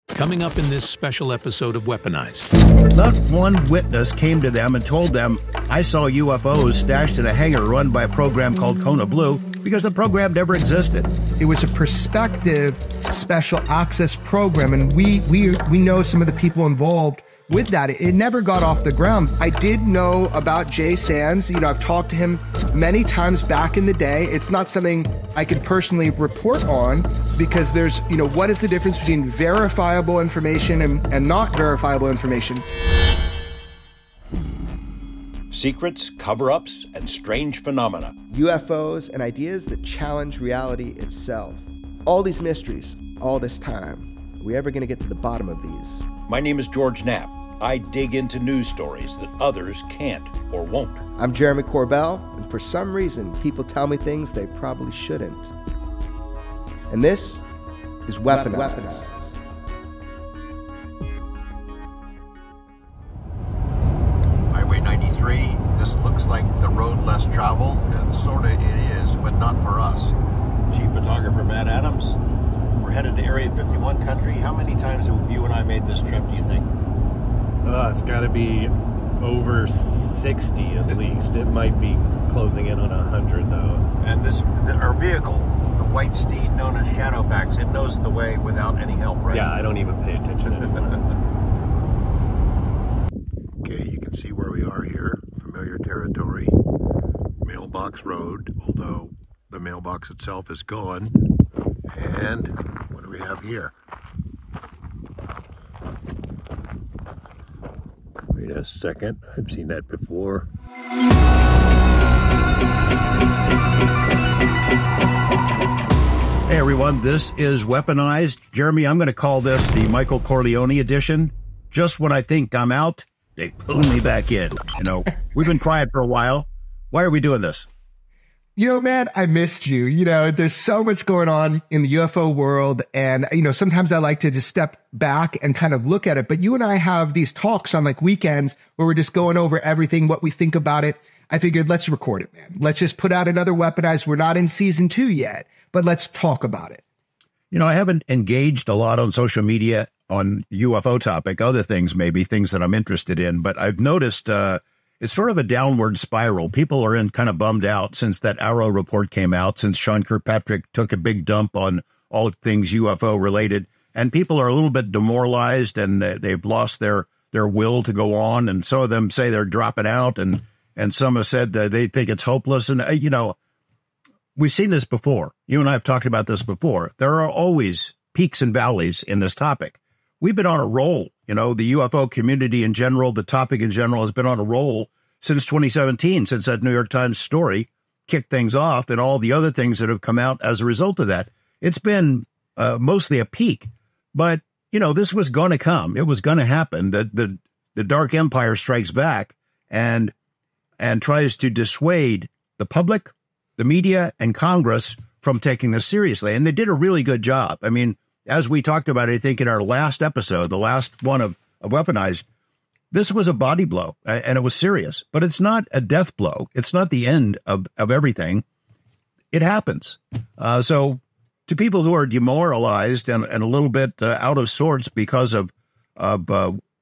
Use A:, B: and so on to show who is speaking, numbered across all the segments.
A: Coming up in this special episode of Weaponized.
B: Not one witness came to them and told them, I saw UFOs stashed in a hangar run by a program called Kona Blue, because the program never existed.
C: It was a prospective special access program, and we know some of the people involved with that. It never got off the ground. I did know about Jay Sands. I've talked to him many times back in the day. It's not something I could personally report on because there's, what is the difference between verifiable information and not verifiable information?
D: Secrets, cover-ups, and strange phenomena.
E: UFOs and ideas that challenge reality itself. All these mysteries, all this time. Are we ever going to get to the bottom of these?
D: My name is George Knapp. I dig into news stories that others can't or won't.
E: I'm Jeremy Corbell, and for some reason, people tell me things they probably shouldn't. And this is Weaponized.
F: Highway 93, this looks like the road less traveled, and sort of it is, but not for us. Chief photographer Matt Adams, we're headed to Area 51 country. How many times have you and I made this trip, do you think?
G: It's got to be over 60 at least. It might be closing in on 100 though.
F: And our vehicle, the white steed known as Shadowfax, it knows the way without any help, right?
G: Yeah, I don't even pay attention anymore.
F: Okay, you can see where we are here. Familiar territory. Mailbox Road, although the mailbox itself is gone. And what do we have here? Wait a second, I've seen that before.
B: Hey everyone, this is Weaponized. Jeremy, I'm going to call this the Michael Corleone edition. Just when I think I'm out, they pull me back in. We've been quiet for a while. Why are we doing this?
C: Man, I missed you. There's so much going on in the UFO world. And, sometimes I like to just step back and kind of look at it. But you and I have these talks on weekends where we're just going over everything, what we think about it. I figured let's record it, man. Let's just put out another Weaponized. We're not in season 2 yet, but let's talk about it.
B: I haven't engaged a lot on social media on UFO topic, other things, maybe things that I'm interested in. But I've noticed, it's sort of a downward spiral. People are kind of bummed out since that AARO report came out, since Sean Kirkpatrick took a big dump on all things UFO related. And people are a little bit demoralized and they've lost their will to go on. And some of them say they're dropping out. And some have said that they think it's hopeless. And, we've seen this before. You and I have talked about this before. There are always peaks and valleys in this topic. We've been on a roll. The UFO community in general, the topic in general has been on a roll since 2017, since that New York Times story kicked things off and all the other things that have come out as a result of that. It's been mostly a peak, but, this was going to come. It was going to happen. The dark empire strikes back and tries to dissuade the public, the media, and Congress from taking this seriously. And they did a really good job. I mean, as we talked about, I think, in our last episode, the last one of Weaponized, this was a body blow, and it was serious. But it's not a death blow. It's not the end of everything. It happens. So to people who are demoralized and a little bit out of sorts because of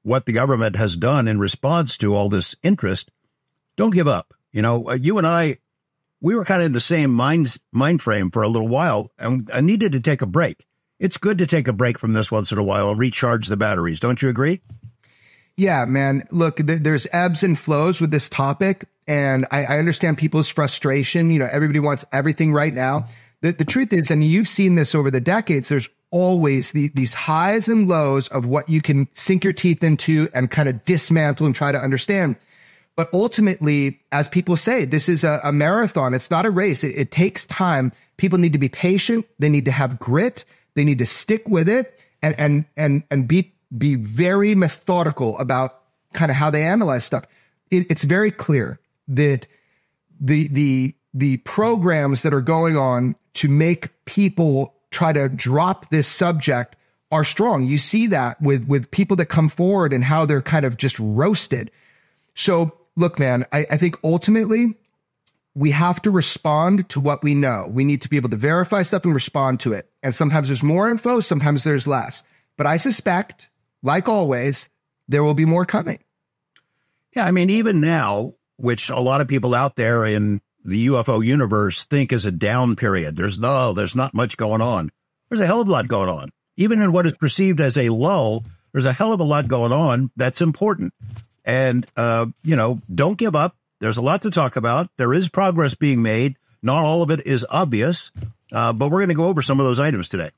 B: what the government has done in response to all this interest, don't give up. You and I, we were kind of in the same mind frame for a little while, and I needed to take a break. It's good to take a break from this once in a while and recharge the batteries. Don't you agree?
C: Yeah, man. Look, there's ebbs and flows with this topic, and I understand people's frustration. Everybody wants everything right now. The truth is, and you've seen this over the decades, there's always these highs and lows of what you can sink your teeth into and kind of dismantle and try to understand. But ultimately, as people say, this is a marathon. It's not a race. It takes time. People need to be patient. They need to have grit. They need to stick with it and be very methodical about kind of how they analyze stuff. It's very clear that the programs that are going on to make people try to drop this subject are strong. You see that with people that come forward and how they're kind of just roasted. So look, man, I think ultimately we have to respond to what we know. We need to be able to verify stuff and respond to it. And sometimes there's more info, sometimes there's less. But I suspect, like always, there will be more coming.
B: Yeah, I mean, even now, which a lot of people out there in the UFO universe think is a down period, there's not much going on. There's a hell of a lot going on. Even in what is perceived as a lull, there's a hell of a lot going on that's important. And, don't give up. There's a lot to talk about. There is progress being made. Not all of it is obvious, but we're going to go over some of those items today.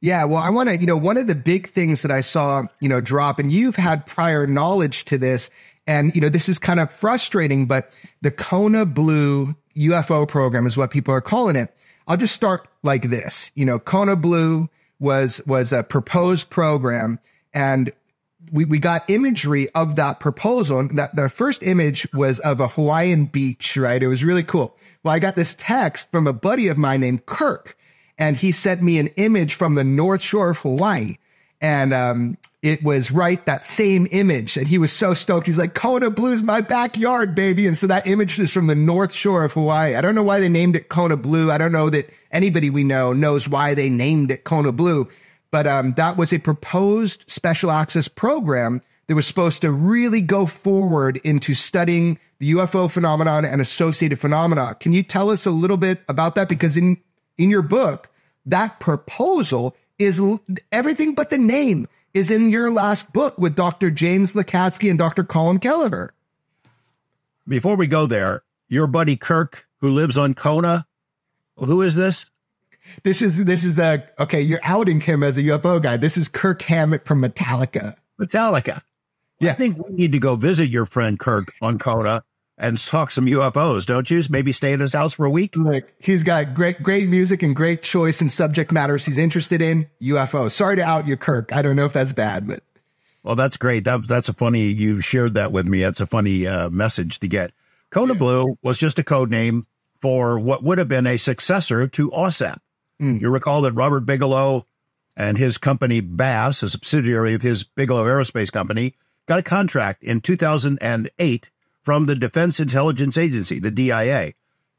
C: Yeah, well, I want to, one of the big things that I saw, drop, and you've had prior knowledge to this, and, this is kind of frustrating, but the Kona Blue UFO program is what people are calling it. I'll just start like this. Kona Blue was a proposed program, and we got imagery of that proposal. That the first image was of a Hawaiian beach, right? It was really cool. Well, I got this text from a buddy of mine named Kirk, and he sent me an image from the North Shore of Hawaii. And it was that same image. And he was so stoked. He's like, Kona Blue's my backyard, baby. And so that image is from the North Shore of Hawaii. I don't know why they named it Kona Blue. I don't know that anybody we know knows why they named it Kona Blue. But that was a proposed special access program that was supposed to really go forward into studying the UFO phenomenon and associated phenomena. Can you tell us a little bit about that? Because in your book, that proposal is everything but the name is in your last book with Dr. James Lakatsky and Dr. Colin Kelleher.
B: Before we go there, your buddy Kirk, who lives on Kona, who is this?
C: This is okay, you're outing him as a UFO guy. This is Kirk Hammett from Metallica.
B: Metallica. Yeah. I think we need to go visit your friend Kirk on Kona and talk some UFOs, don't you? Maybe stay at his house for a week?
C: Look, he's got great music and great choice in subject matters he's interested in. UFO. Sorry to out you, Kirk. I don't know if that's bad, but.
B: Well, that's great. That's a funny, you shared that with me. That's a funny message to get. Kona Blue was just a code name for what would have been a successor to OSAP. You recall that Robert Bigelow and his company Bass, a subsidiary of his Bigelow Aerospace Company, got a contract in 2008 from the Defense Intelligence Agency, the DIA.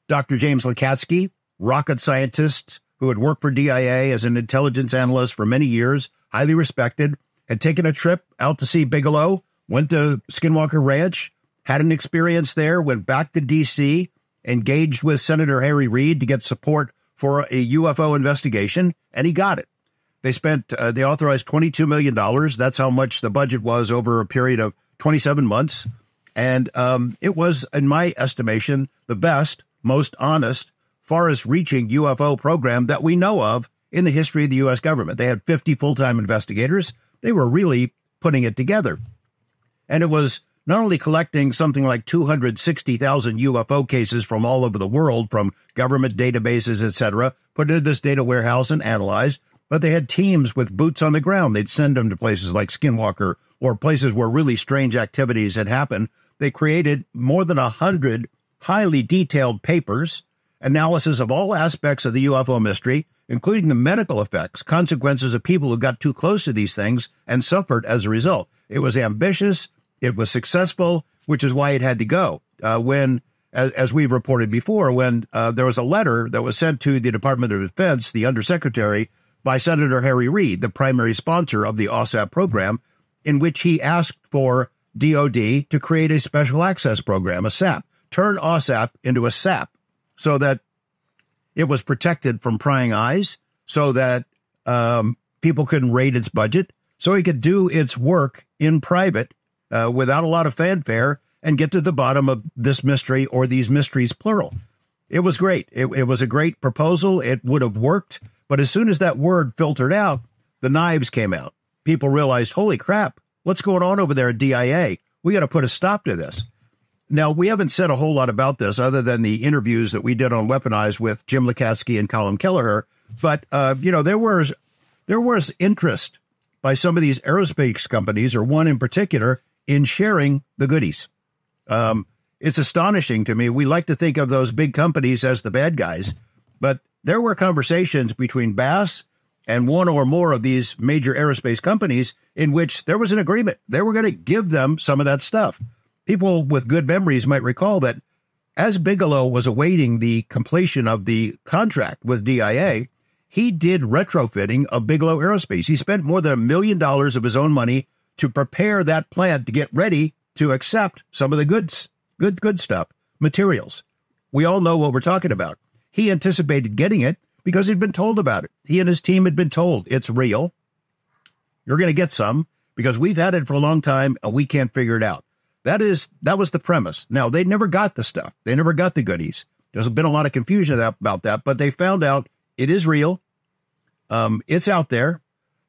B: Dr. James Lakatsky, rocket scientist who had worked for DIA as an intelligence analyst for many years, highly respected, had taken a trip out to see Bigelow, went to Skinwalker Ranch, had an experience there, went back to D.C., engaged with Senator Harry Reid to get support for a UFO investigation, and he got it. They authorized $22 million. That's how much the budget was over a period of 27 months. And it was, in my estimation, the best, most honest, farthest reaching UFO program that we know of in the history of the U.S. government. They had 50 full-time investigators. They were really putting it together. And it was not only collecting something like 260,000 UFO cases from all over the world, from government databases, etc., put into this data warehouse and analyzed, but they had teams with boots on the ground. They'd send them to places like Skinwalker or places where really strange activities had happened. They created more than 100 highly detailed papers, analysis of all aspects of the UFO mystery, including the medical effects, consequences of people who got too close to these things and suffered as a result. It was ambitious. It was successful, which is why it had to go. As we've reported before, when there was a letter that was sent to the Department of Defense, the Undersecretary, by Senator Harry Reid, the primary sponsor of the OSAP program, in which he asked for DOD to create a special access program, a SAP, turn OSAP into a SAP so that it was protected from prying eyes, so that people couldn't raid its budget, so it could do its work in private without a lot of fanfare and get to the bottom of this mystery, or these mysteries, plural. It was great. It was a great proposal. It would have worked. But as soon as that word filtered out, the knives came out. People realized, holy crap, what's going on over there at DIA? We got to put a stop to this. Now, we haven't said a whole lot about this other than the interviews that we did on Weaponized with Jim Lakatsky and Colin Kelleher. But, there was interest by some of these aerospace companies, or one in particular, in sharing the goodies. It's astonishing to me. We like to think of those big companies as the bad guys, but there were conversations between Bass and one or more of these major aerospace companies in which there was an agreement. They were going to give them some of that stuff. People with good memories might recall that as Bigelow was awaiting the completion of the contract with DIA, he did retrofitting of Bigelow Aerospace. He spent more than $1 million of his own money to prepare that plant to get ready to accept some of the good stuff, materials. We all know what we're talking about. He anticipated getting it because he'd been told about it. He and his team had been told it's real. You're going to get some because we've had it for a long time and we can't figure it out. That was the premise. Now, they never got the stuff. They never got the goodies. There's been a lot of confusion about that, but they found out it is real. It's out there.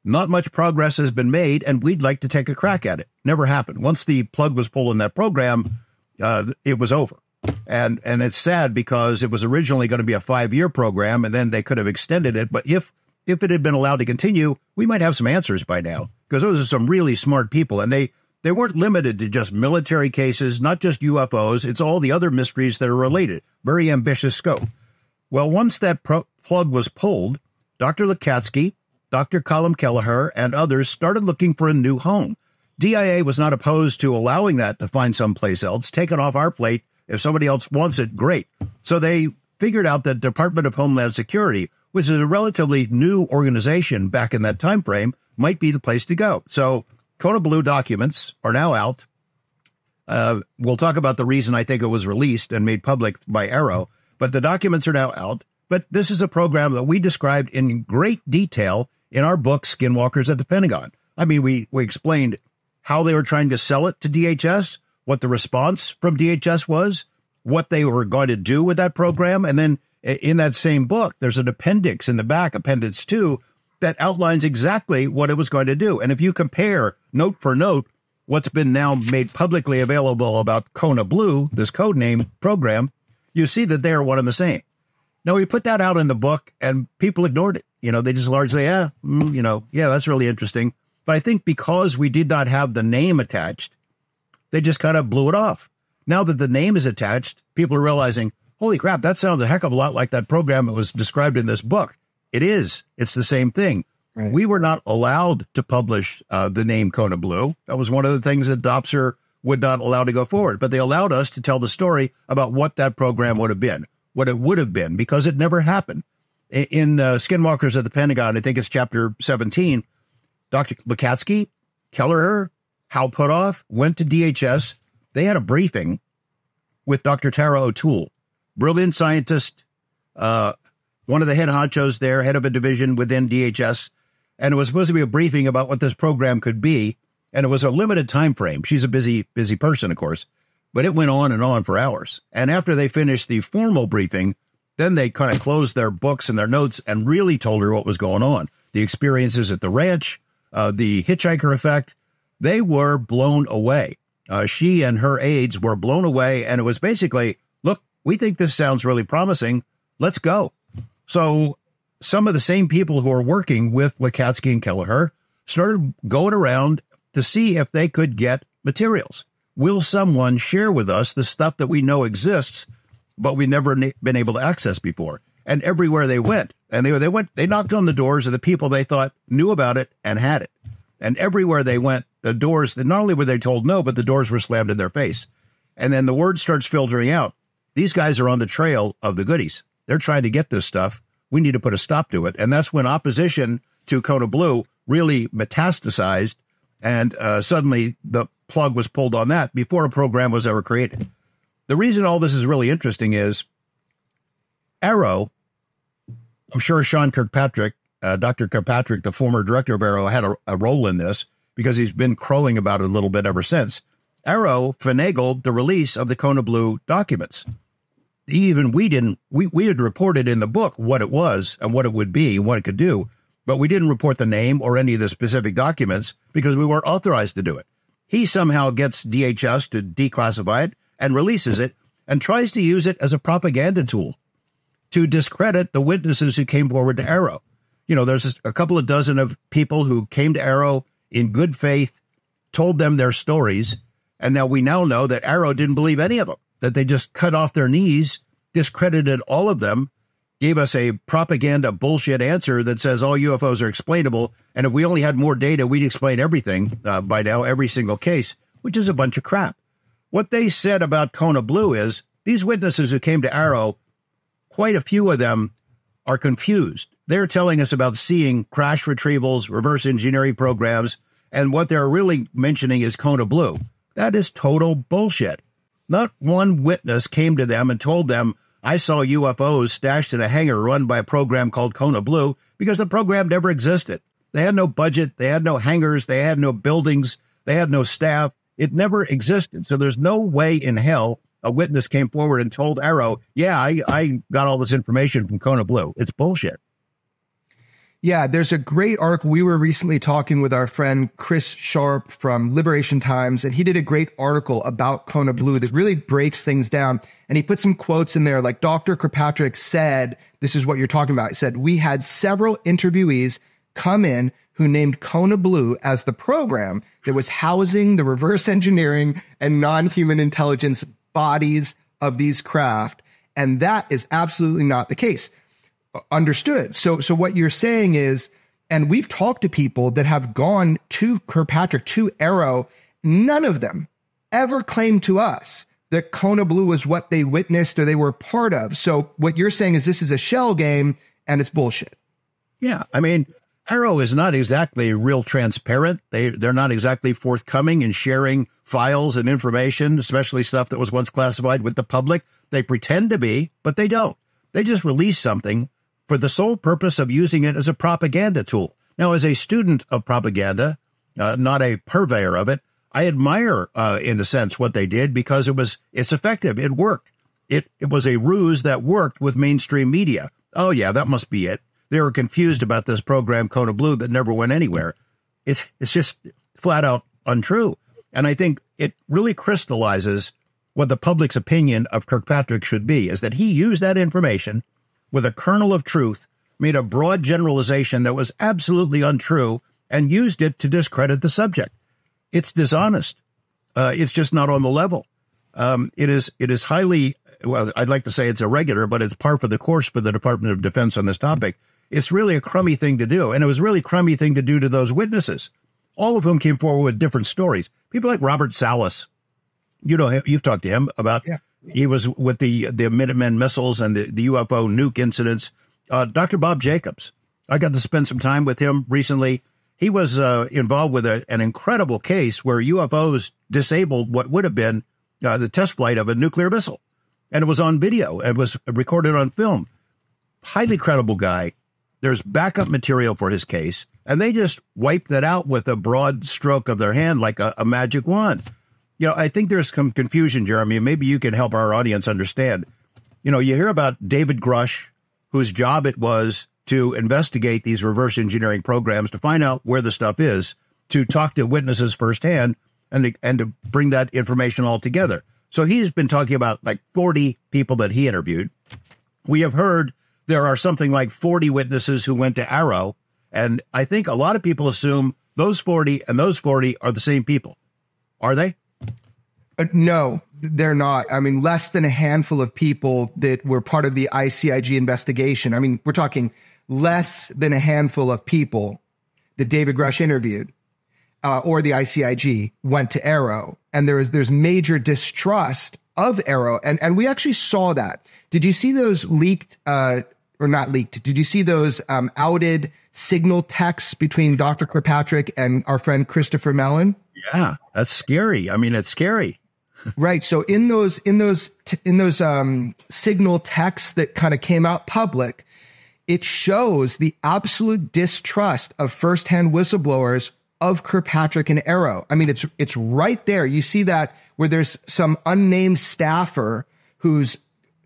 B: Not much progress has been made, and we'd like to take a crack at it. Never happened. Once the plug was pulled in that program, it was over. And it's sad because it was originally going to be a 5-year program, and then they could have extended it. But if it had been allowed to continue, we might have some answers by now, because those are some really smart people. And they weren't limited to just military cases, not just UFOs. It's all the other mysteries that are related. Very ambitious scope. Well, once that plug was pulled, Dr. Lakatsky, Dr. Colum Kelleher, and others started looking for a new home. DIA was not opposed to allowing that to find someplace else. Take it off our plate. If somebody else wants it, great. So they figured out that Department of Homeland Security, which is a relatively new organization back in that time frame, might be the place to go. So Kona Blue documents are now out. We'll talk about the reason I think it was released and made public by AARO, but the documents are now out. But this is a program that we described in great detail in our book, Skinwalkers at the Pentagon. I mean, we explained how they were trying to sell it to DHS, what the response from DHS was, what they were going to do with that program. And then in that same book, there's an appendix in the back, Appendix 2, that outlines exactly what it was going to do. And if you compare note for note what's been now made publicly available about Kona Blue, this codename program, you see that they are one and the same. Now, we put that out in the book and people ignored it. They just largely, that's really interesting. But I think because we did not have the name attached, they just kind of blew it off. Now that the name is attached, people are realizing, holy crap, that sounds a heck of a lot like that program that was described in this book. It is. It's the same thing. Right. We were not allowed to publish the name Kona Blue. That was one of the things that DOPSR would not allow to go forward. But they allowed us to tell the story about what that program would have been, what it would have been, because it never happened. In Skinwalkers at the Pentagon, I think it's chapter 17, Dr. Lakatsky, Kelleher, Hal Putoff went to DHS. They had a briefing with Dr. Tara O'Toole, brilliant scientist, one of the head honchos there, head of a division within DHS. And it was supposed to be a briefing about what this program could be. And it was a limited time frame. She's a busy person, of course, but it went on and on for hours. And after they finished the formal briefing, then they kind of closed their books and their notes and really told her what was going on. The experiences at the ranch, the hitchhiker effect, they were blown away. She and her aides were blown away. And it was basically, look, we think this sounds really promising. Let's go. So some of the same people who are working with Lakatsky and Kelleher started going around to see if they could get materials. Will someone share with us the stuff that we know exists, but we've never been able to access before? And everywhere they went, and they knocked on the doors of the people they thought knew about it and had it. And everywhere they went, the doors, not only were they told no, but the doors were slammed in their face. And then the word starts filtering out. These guys are on the trail of the goodies. They're trying to get this stuff. We need to put a stop to it. And that's when opposition to Kona Blue really metastasized. And suddenly the plug was pulled on that before a program was ever created. The reason all this is really interesting is AARO, I'm sure Sean Kirkpatrick, Dr. Kirkpatrick, the former director of AARO, had a role in this because he's been crowing about it a little bit ever since. AARO finagled the release of the Kona Blue documents. Even we had reported in the book what it was and what it would be and what it could do, but we didn't report the name or any of the specific documents because we weren't authorized to do it. He somehow gets DHS to declassify it and releases it and tries to use it as a propaganda tool to discredit the witnesses who came forward to AARO. There's a couple of dozen of people who came to AARO in good faith, told them their stories, and now we know that AARO didn't believe any of them, that they just cut off their knees, discredited all of them, gave us a propaganda bullshit answer that says all UFOs are explainable, and if we only had more data, we'd explain everything by now, every single case, which is a bunch of crap. What they said about Kona Blue is these witnesses who came to AARO, quite a few of them are confused. They're telling us about seeing crash retrievals, reverse engineering programs, and what they're really mentioning is Kona Blue. That is total bullshit. Not one witness came to them and told them, I saw UFOs stashed in a hangar run by a program called Kona Blue, because the program never existed. They had no budget, they had no hangars, they had no buildings, they had no staff. It never existed. So there's no way in hell a witness came forward and told AARO, yeah, I got all this information from Kona Blue. It's bullshit.
C: Yeah, there's a great article. We were recently talking with our friend Chris Sharp from Liberation Times, and he did a great article about Kona Blue that really breaks things down. And he put some quotes in there, like Dr. Kirkpatrick said, this is what you're talking about. He said, we had several interviewees come in who named Kona Blue as the program that was housing the reverse engineering and non-human intelligence bodies of these craft. And that is absolutely not the case. Understood. So what you're saying is, and we've talked to people that have gone to Kirkpatrick, to AARO, none of them ever claimed to us that Kona Blue was what they witnessed or they were part of. So what you're saying is this is a shell game and it's bullshit.
B: Yeah. I mean, AARO is not exactly real transparent. They're not exactly forthcoming in sharing files and information, especially stuff that was once classified with the public. They pretend to be, but they don't. They just release something for the sole purpose of using it as a propaganda tool. Now, as a student of propaganda, not a purveyor of it, I admire, in a sense, what they did because it's effective. It worked. It was a ruse that worked with mainstream media. Oh, yeah, that must be it. They were confused about this program, Kona Blue, that never went anywhere. It's just flat out untrue. And I think it really crystallizes what the public's opinion of Kirkpatrick should be, is that he used that information with a kernel of truth, made a broad generalization that was absolutely untrue, and used it to discredit the subject. It's dishonest. It's just not on the level. It is highly, well, I'd like to say it's irregular, but it's par for the course for the Department of Defense on this topic. It's really a crummy thing to do, and it was really a crummy thing to do to those witnesses, all of whom came forward with different stories. People like Robert Salas, you know, you've talked to him about, yeah. He was with the Minutemen missiles and the UFO nuke incidents. Dr. Bob Jacobs, I got to spend some time with him recently. He was involved with an incredible case where UFOs disabled what would have been the test flight of a nuclear missile. And it was on video. It was recorded on film. Highly credible guy. There's backup material for his case. And they just wiped that out with a broad stroke of their hand like a magic wand. You know, I think there's some confusion, Jeremy, and maybe you can help our audience understand. You know, you hear about David Grush, whose job it was to investigate these reverse engineering programs, to find out where the stuff is, to talk to witnesses firsthand, and to bring that information all together. So he's been talking about like 40 people that he interviewed. We have heard there are something like 40 witnesses who went to AARO, and I think a lot of people assume those 40 and those 40 are the same people. Are they?
C: No, they're not. I mean, less than a handful of people that were part of the ICIG investigation. I mean, we're talking less than a handful of people that David Grush interviewed or the ICIG went to AARO. And there's major distrust of AARO. And we actually saw that. Did you see those leaked or not leaked? Did you see those outed signal texts between Dr. Kirkpatrick and our friend Christopher Mellon?
B: Yeah, that's scary. I mean, it's scary.
C: Right. So in those signal texts that kind of came out public, it shows the absolute distrust of firsthand whistleblowers of Kirkpatrick and AARO. I mean, it's right there. You see that where there's some unnamed staffer who's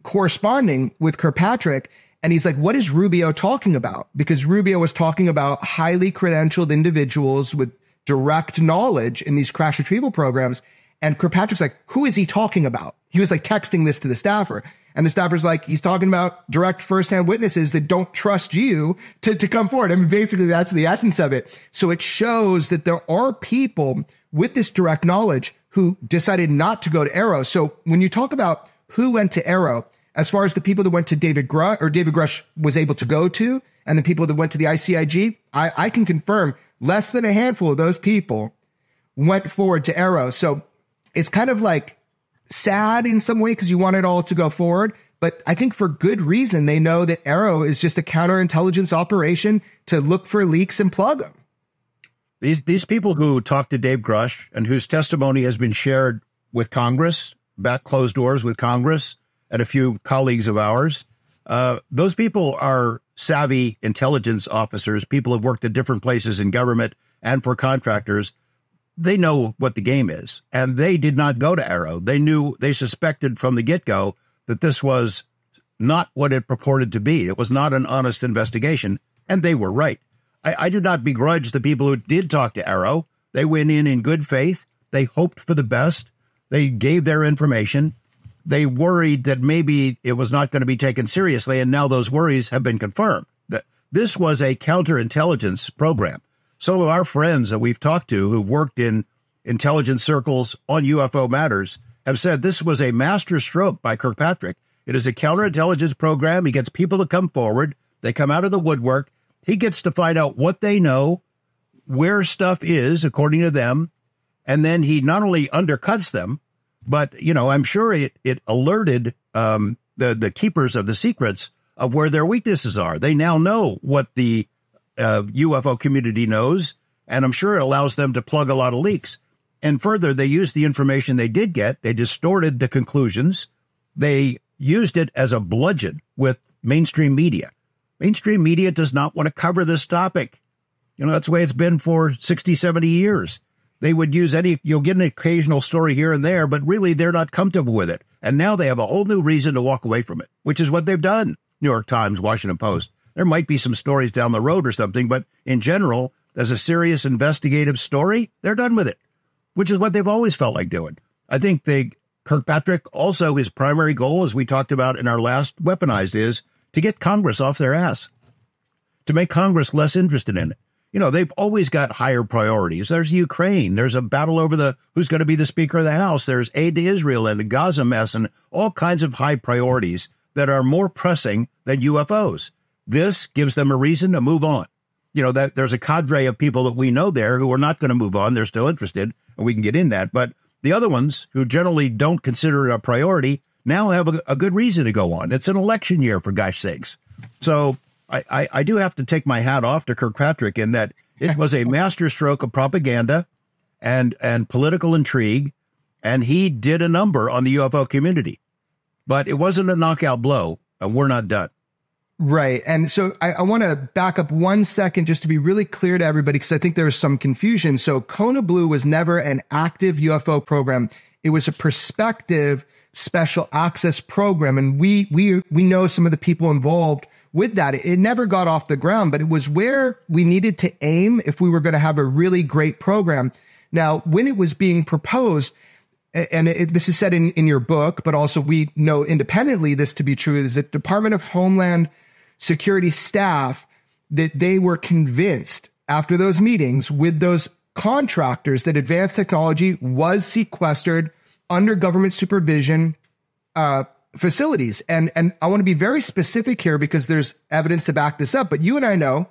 C: corresponding with Kirkpatrick, and he's like, what is Rubio talking about? Because Rubio was talking about highly credentialed individuals with direct knowledge in these crash retrieval programs. And Kirkpatrick's like, who is he talking about? He was like texting this to the staffer. And the staffer's like, he's talking about direct firsthand witnesses that don't trust you to come forward. I mean, basically, that's the essence of it. So it shows that there are people with this direct knowledge who decided not to go to AARO. So when you talk about who went to AARO, as far as the people that went to David Grush was able to go to, and the people that went to the ICIG, I can confirm less than a handful of those people went forward to AARO. So it's kind of like sad in some way because you want it all to go forward, But I think for good reason, they know that AARO is just a counterintelligence operation to look for leaks and plug them.
B: These people who talked to Dave Grush and whose testimony has been shared with Congress, back closed doors with Congress and a few colleagues of ours, those people are savvy intelligence officers, people who've worked at different places in government and for contractors. They know what the game is, and they did not go to AARO. They suspected from the get-go that this was not what it purported to be. It was not an honest investigation, and they were right. I do not begrudge the people who did talk to AARO. They went in good faith. They hoped for the best. They gave their information. They worried that maybe it was not going to be taken seriously, and now those worries have been confirmed. That this was a counterintelligence program. Some of our friends that we've talked to who've worked in intelligence circles on UFO matters have said this was a master stroke by Kirkpatrick. It is a counterintelligence program. He gets people to come forward. They come out of the woodwork. He gets to find out what they know, where stuff is, according to them, and then he not only undercuts them, but, I'm sure it alerted the keepers of the secrets of where their weaknesses are. They now know what the UFO community knows, and I'm sure it allows them to plug a lot of leaks. And further, they used the information they did get. They distorted the conclusions. They used it as a bludgeon with mainstream media. Mainstream media does not want to cover this topic. That's the way it's been for 60, 70 years. They would use you'll get an occasional story here and there, but really they're not comfortable with it. And now they have a whole new reason to walk away from it, which is what they've done. New York Times, Washington Post. There might be some stories down the road or something, but in general, as a serious investigative story, they're done with it, which is what they've always felt like doing. I think Kirkpatrick also, his primary goal, as we talked about in our last Weaponized, is to get Congress off their ass, to make Congress less interested in it. They've always got higher priorities. There's Ukraine. There's a battle over who's going to be the Speaker of the House. There's aid to Israel and the Gaza mess and all kinds of high priorities that are more pressing than UFOs. This gives them a reason to move on. That there's a cadre of people that we know there who are not going to move on. They're still interested, and we can get in that. But the other ones who generally don't consider it a priority now have a good reason to go on. It's an election year, for gosh sakes. So I do have to take my hat off to Kirkpatrick in that it was a masterstroke of propaganda and political intrigue, and he did a number on the UFO community. But it wasn't a knockout blow, and we're not done.
C: Right. And so I want to back up 1 second just to be really clear to everybody, because I think there was some confusion. So Kona Blue was never an active UFO program. It was a prospective special access program. And we know some of the people involved with that. It never got off the ground, but it was where we needed to aim if we were going to have a really great program. Now, when it was being proposed, and this is said in your book, but also we know independently this to be true, is that Department of Homeland Security staff, that they were convinced after those meetings with those contractors that advanced technology was sequestered under government supervision facilities. And I want to be very specific here because there's evidence to back this up. But you and I know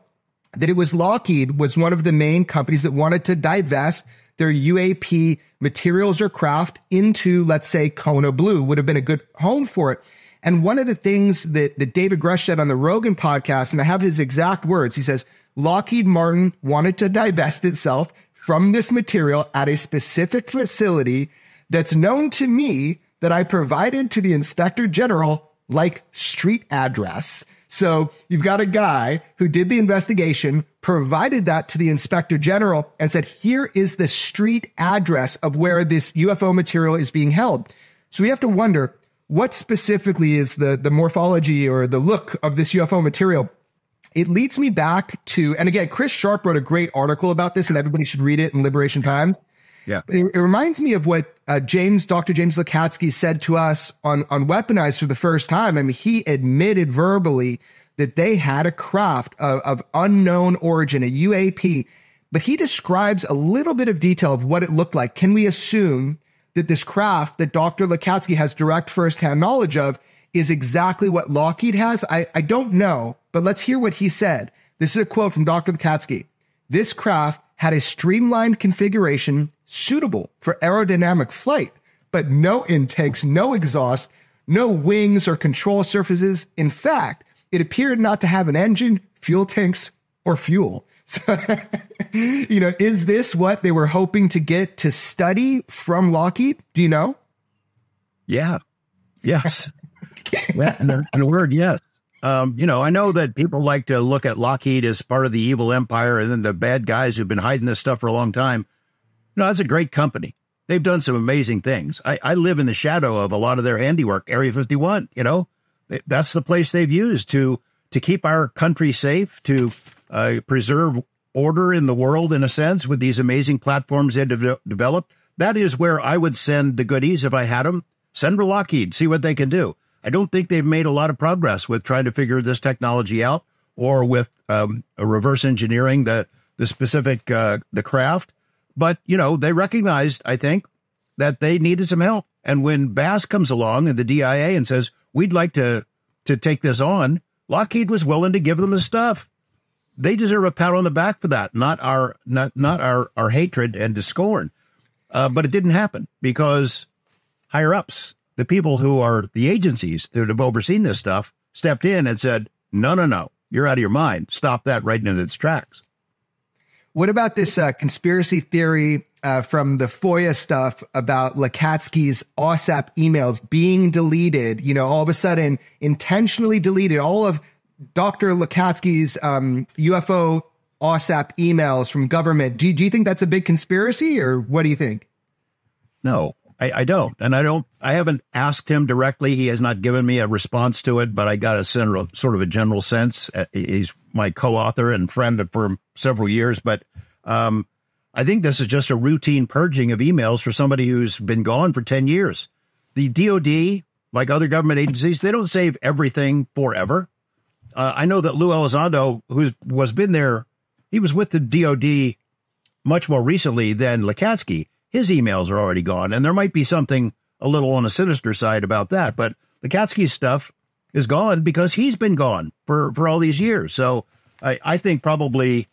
C: that it was Lockheed was one of the main companies that wanted to divest their UAP materials or craft into, let's say, Kona Blue would have been a good home for it. And one of the things that David Grush said on the Rogan podcast, and I have his exact words, he says, Lockheed Martin wanted to divest itself from this material at a specific facility that's known to me that I provided to the Inspector General like street address. So you've got a guy who did the investigation, provided that to the Inspector General, and said, here is the street address of where this UFO material is being held. So we have to wonder, what specifically is the morphology or the look of this UFO material? It leads me back to, and again, Chris Sharp wrote a great article about this, and everybody should read it in Liberation Times. Yeah, but it reminds me of what Dr. James Lakatsky said to us on Weaponized for the first time. I mean, he admitted verbally that they had a craft of unknown origin, a UAP, but he describes a little bit of detail of what it looked like. Can we assume that this craft that Dr. Lakatsky has direct firsthand knowledge of is exactly what Lockheed has? I don't know, but let's hear what he said. This is a quote from Dr. Lakatsky. This craft had a streamlined configuration suitable for aerodynamic flight, but no intakes, no exhaust, no wings or control surfaces. In fact, it appeared not to have an engine, fuel tanks, or fuel. So, is this what they were hoping to get to study from Lockheed? Do you know?
B: Yeah. Yes. Yeah, in a word, yes. I know that people like to look at Lockheed as part of the evil empire and then the bad guys who've been hiding this stuff for a long time. No, it's a great company. They've done some amazing things. I live in the shadow of a lot of their handiwork. Area 51, that's the place they've used to keep our country safe, to preserve order in the world, in a sense, with these amazing platforms they've developed. That is where I would send the goodies if I had them. Send to Lockheed, see what they can do. I don't think they've made a lot of progress with trying to figure this technology out, or with a reverse engineering the specific the craft. But, they recognized, I think, that they needed some help. And when Bass comes along and the DIA and says, we'd like to take this on, Lockheed was willing to give them the stuff. They deserve a pat on the back for that, not our hatred and scorn. But it didn't happen because higher ups, the people who are the agencies that have overseen this stuff, stepped in and said, no, you're out of your mind. Stop that right in its tracks.
C: What about this conspiracy theory from the FOIA stuff about Lakatsky's OSAP emails being deleted, all of a sudden intentionally deleted all of Dr. Lakatsky's UFO OSAP emails from government? Do you think that's a big conspiracy, or what do you think?
B: No, I don't. And I haven't asked him directly. He has not given me a response to it, but I got a sort of a general sense. He's my co-author and friend for several years, but I think this is just a routine purging of emails for somebody who's been gone for 10 years. The DOD, like other government agencies, they don't save everything forever. I know that Lou Elizondo, was been there, he was with the DOD much more recently than Lakatsky. His emails are already gone, and there might be something a little on the sinister side about that. But Lakatsky's stuff is gone because he's been gone for all these years. So I think probably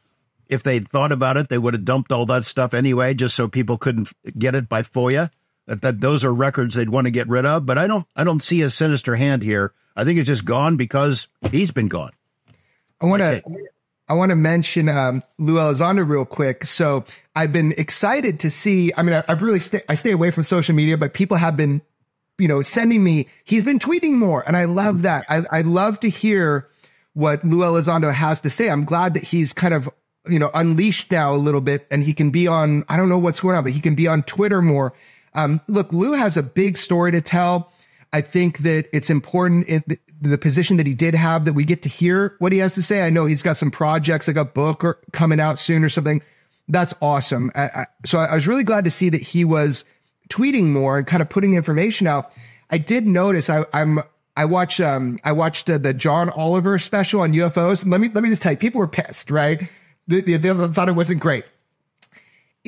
B: if they'd thought about it, they would have dumped all that stuff anyway, just so people couldn't get it by FOIA. That those are records they'd want to get rid of. But I don't see a sinister hand here. I think it's just gone because he's been gone.
C: I want to mention Lou Elizondo real quick. So I've been excited to see. I mean, I stay away from social media, but people have been, sending me. He's been tweeting more, and I love that. I love to hear what Lou Elizondo has to say. I'm glad that he's kind of unleashed now a little bit, and he can be on. I don't know what's going on, but he can be on Twitter more. Look, Lou has a big story to tell. I think that it's important in the position that he did have that we get to hear what he has to say. I know he's got some projects, like a book or coming out soon or something. That's awesome. So I was really glad to see that he was tweeting more and kind of putting information out. I did notice I watched the John Oliver special on UFOs. Let me just tell you, people were pissed, right? They thought it wasn't great.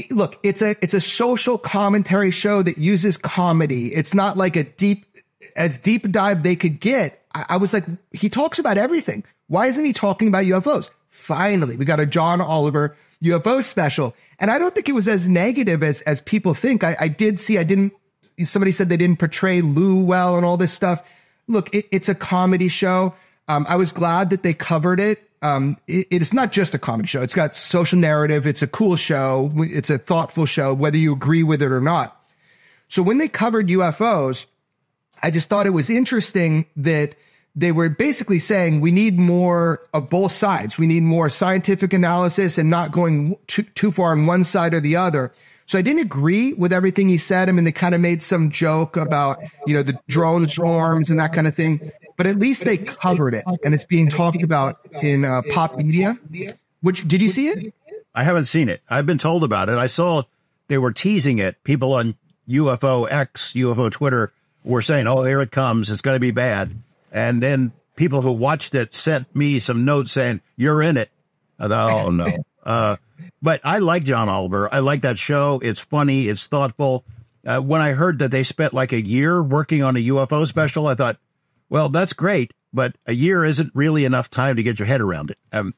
C: Look, it's a social commentary show that uses comedy. It's not like as deep a dive they could get. I was like, he talks about everything. Why isn't he talking about UFOs? Finally, we got a John Oliver UFO special. And I don't think it was as negative as people think. Somebody said they didn't portray Lou well and all this stuff. Look, it's a comedy show. I was glad that they covered it. It is not just a comedy show. It's got social narrative. It's a cool show. It's a thoughtful show, whether you agree with it or not. So when they covered UFOs, I just thought it was interesting that they were basically saying we need more of both sides. We need more scientific analysis and not going too far on one side or the other. So I didn't agree with everything he said. I mean, they kind of made some joke about, the drone swarms and that kind of thing. But at least they covered it, and it's being talked about in pop media. Did you see it?
B: I haven't seen it. I've been told about it. I saw they were teasing it. People on UFO X, UFO Twitter, were saying, "Oh, here it comes. It's going to be bad." And then people who watched it sent me some notes saying, "You're in it." I thought, "Oh no." But I like John Oliver. I like that show. It's funny. It's thoughtful. When I heard that they spent like a year working on a UFO special, I thought, well, that's great, but a year isn't really enough time to get your head around it.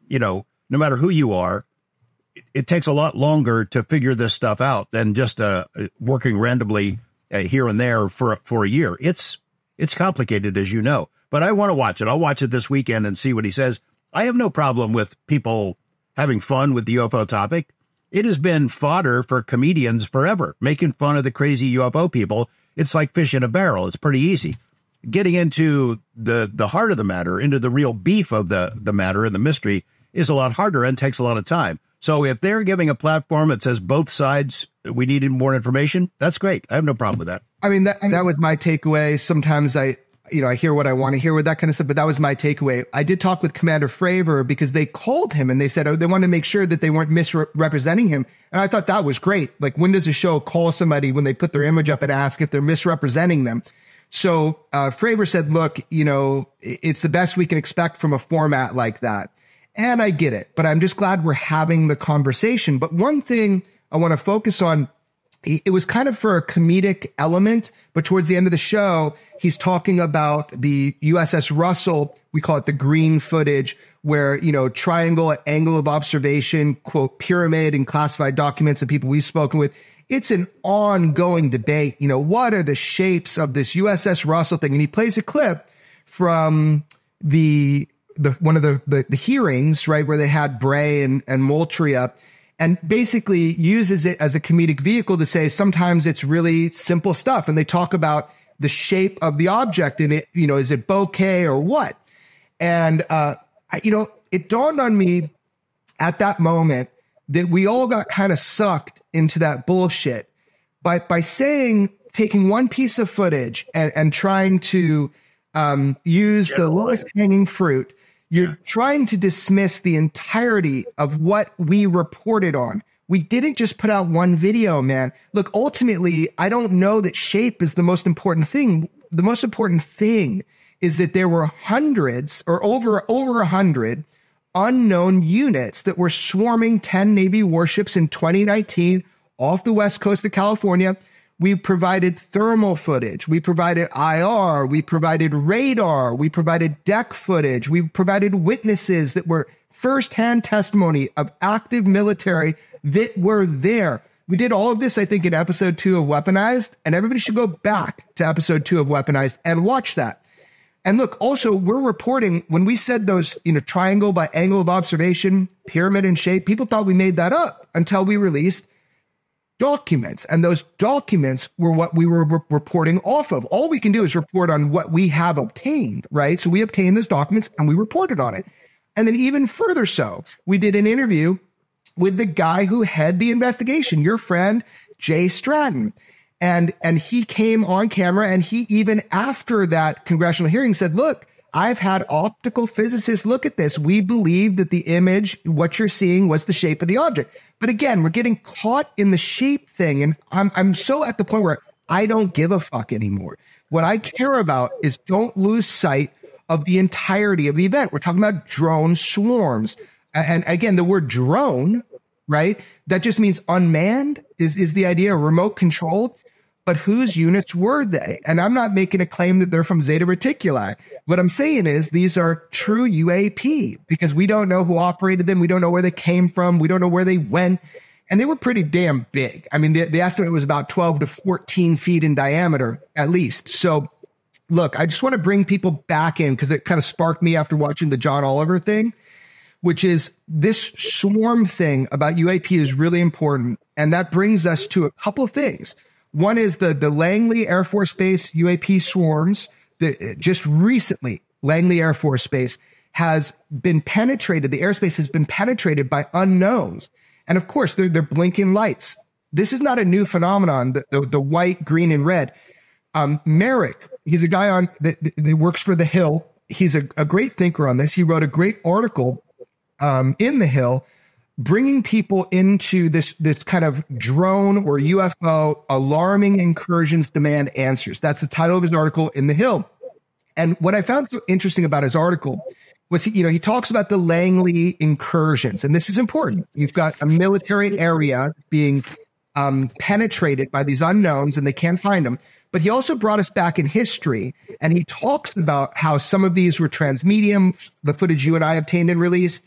B: No matter who you are, it takes a lot longer to figure this stuff out than just working randomly here and there for a year. It's It's complicated, as you know, but I want to watch it. I'll watch it this weekend and see what he says. I have no problem with people having fun with the UFO topic. It has been fodder for comedians forever, making fun of the crazy UFO people. It's like fish in a barrel. It's pretty easy. Getting into the heart of the matter, into the real beef of the matter and the mystery is a lot harder and takes a lot of time. So if they're giving a platform that says both sides, we needed more information, that's great. I have no problem with that.
C: I mean, that was my takeaway. Sometimes I hear what I want to hear with that kind of stuff, but that was my takeaway. I did talk with Commander Fravor because they called him and they said, they wanted to make sure that they weren't misrepresenting him. And I thought that was great. Like, when does a show call somebody when they put their image up and ask if they're misrepresenting them? So Fravor said, look, it's the best we can expect from a format like that. And I get it, but I'm just glad we're having the conversation. But one thing I want to focus on, it was kind of for a comedic element, but towards the end of the show, he's talking about the USS Russell. We call it the green footage, where, triangle at angle of observation, quote, pyramid in classified documents of people we've spoken with. It's an ongoing debate. What are the shapes of this USS Russell thing? And he plays a clip from one of the hearings, right, where they had Bray and Moultrie up, and basically uses it as a comedic vehicle to say sometimes it's really simple stuff. And they talk about the shape of the object and it, is it bokeh or what? And, it dawned on me at that moment that we all got kind of sucked into that bullshit by taking one piece of footage and trying to use the lowest hanging fruit. You're trying to dismiss the entirety of what we reported on. We didn't just put out one video, man. Look, ultimately, I don't know that shape is the most important thing. The most important thing is that there were hundreds or over 100 unknown units that were swarming 10 Navy warships in 2019 off the west coast of California. We provided thermal footage. We provided IR. We provided radar. We provided deck footage. We provided witnesses that were firsthand testimony of active military that were there. We did all of this, I think, in episode 2 of Weaponized, and everybody should go back to episode 2 of Weaponized and watch that. And look, also, we're reporting when we said those, triangle by angle of observation, pyramid in shape, people thought we made that up until we released documents. And those documents were what we were reporting off of. All we can do is report on what we have obtained, right? So we obtained those documents and we reported on it. And then even further so, we did an interview with the guy who had the investigation, your friend, Jay Stratton. And he came on camera and he, even after that congressional hearing, said, look, I've had optical physicists look at this. We believe that the image, what you're seeing, was the shape of the object. But again, we're getting caught in the shape thing. And I'm so at the point where I don't give a fuck anymore. What I care about is don't lose sight of the entirety of the event. We're talking about drone swarms. And again, the word drone, right? That just means unmanned is the idea, remote controlled. But whose units were they? And I'm not making a claim that they're from Zeta Reticuli. What I'm saying is these are true UAP because we don't know who operated them. We don't know where they came from. We don't know where they went. And they were pretty damn big. I mean, the estimate was about 12 to 14 feet in diameter, at least. So look, I just want to bring people back in because it kind of sparked me after watching the John Oliver thing, which is this swarm thing about UAP is really important. And that brings us to a couple of things. One is the Langley Air Force Base UAP swarms that just recently Langley Air Force Base has been penetrated. The airspace has been penetrated by unknowns. And of course, they're blinking lights. This is not a new phenomenon, the white, green, and red. Merrick, he's a guy that works for The Hill. He's a great thinker on this. He wrote a great article in The Hill bringing people into this kind of drone or UFO alarming incursions demand answers. That's the title of his article in The Hill. And what I found so interesting about his article was he talks about the Langley incursions, and this is important. You've got a military area being penetrated by these unknowns, and they can't find them. But he also brought us back in history, and he talks about how some of these were transmedium, the footage you and I obtained and released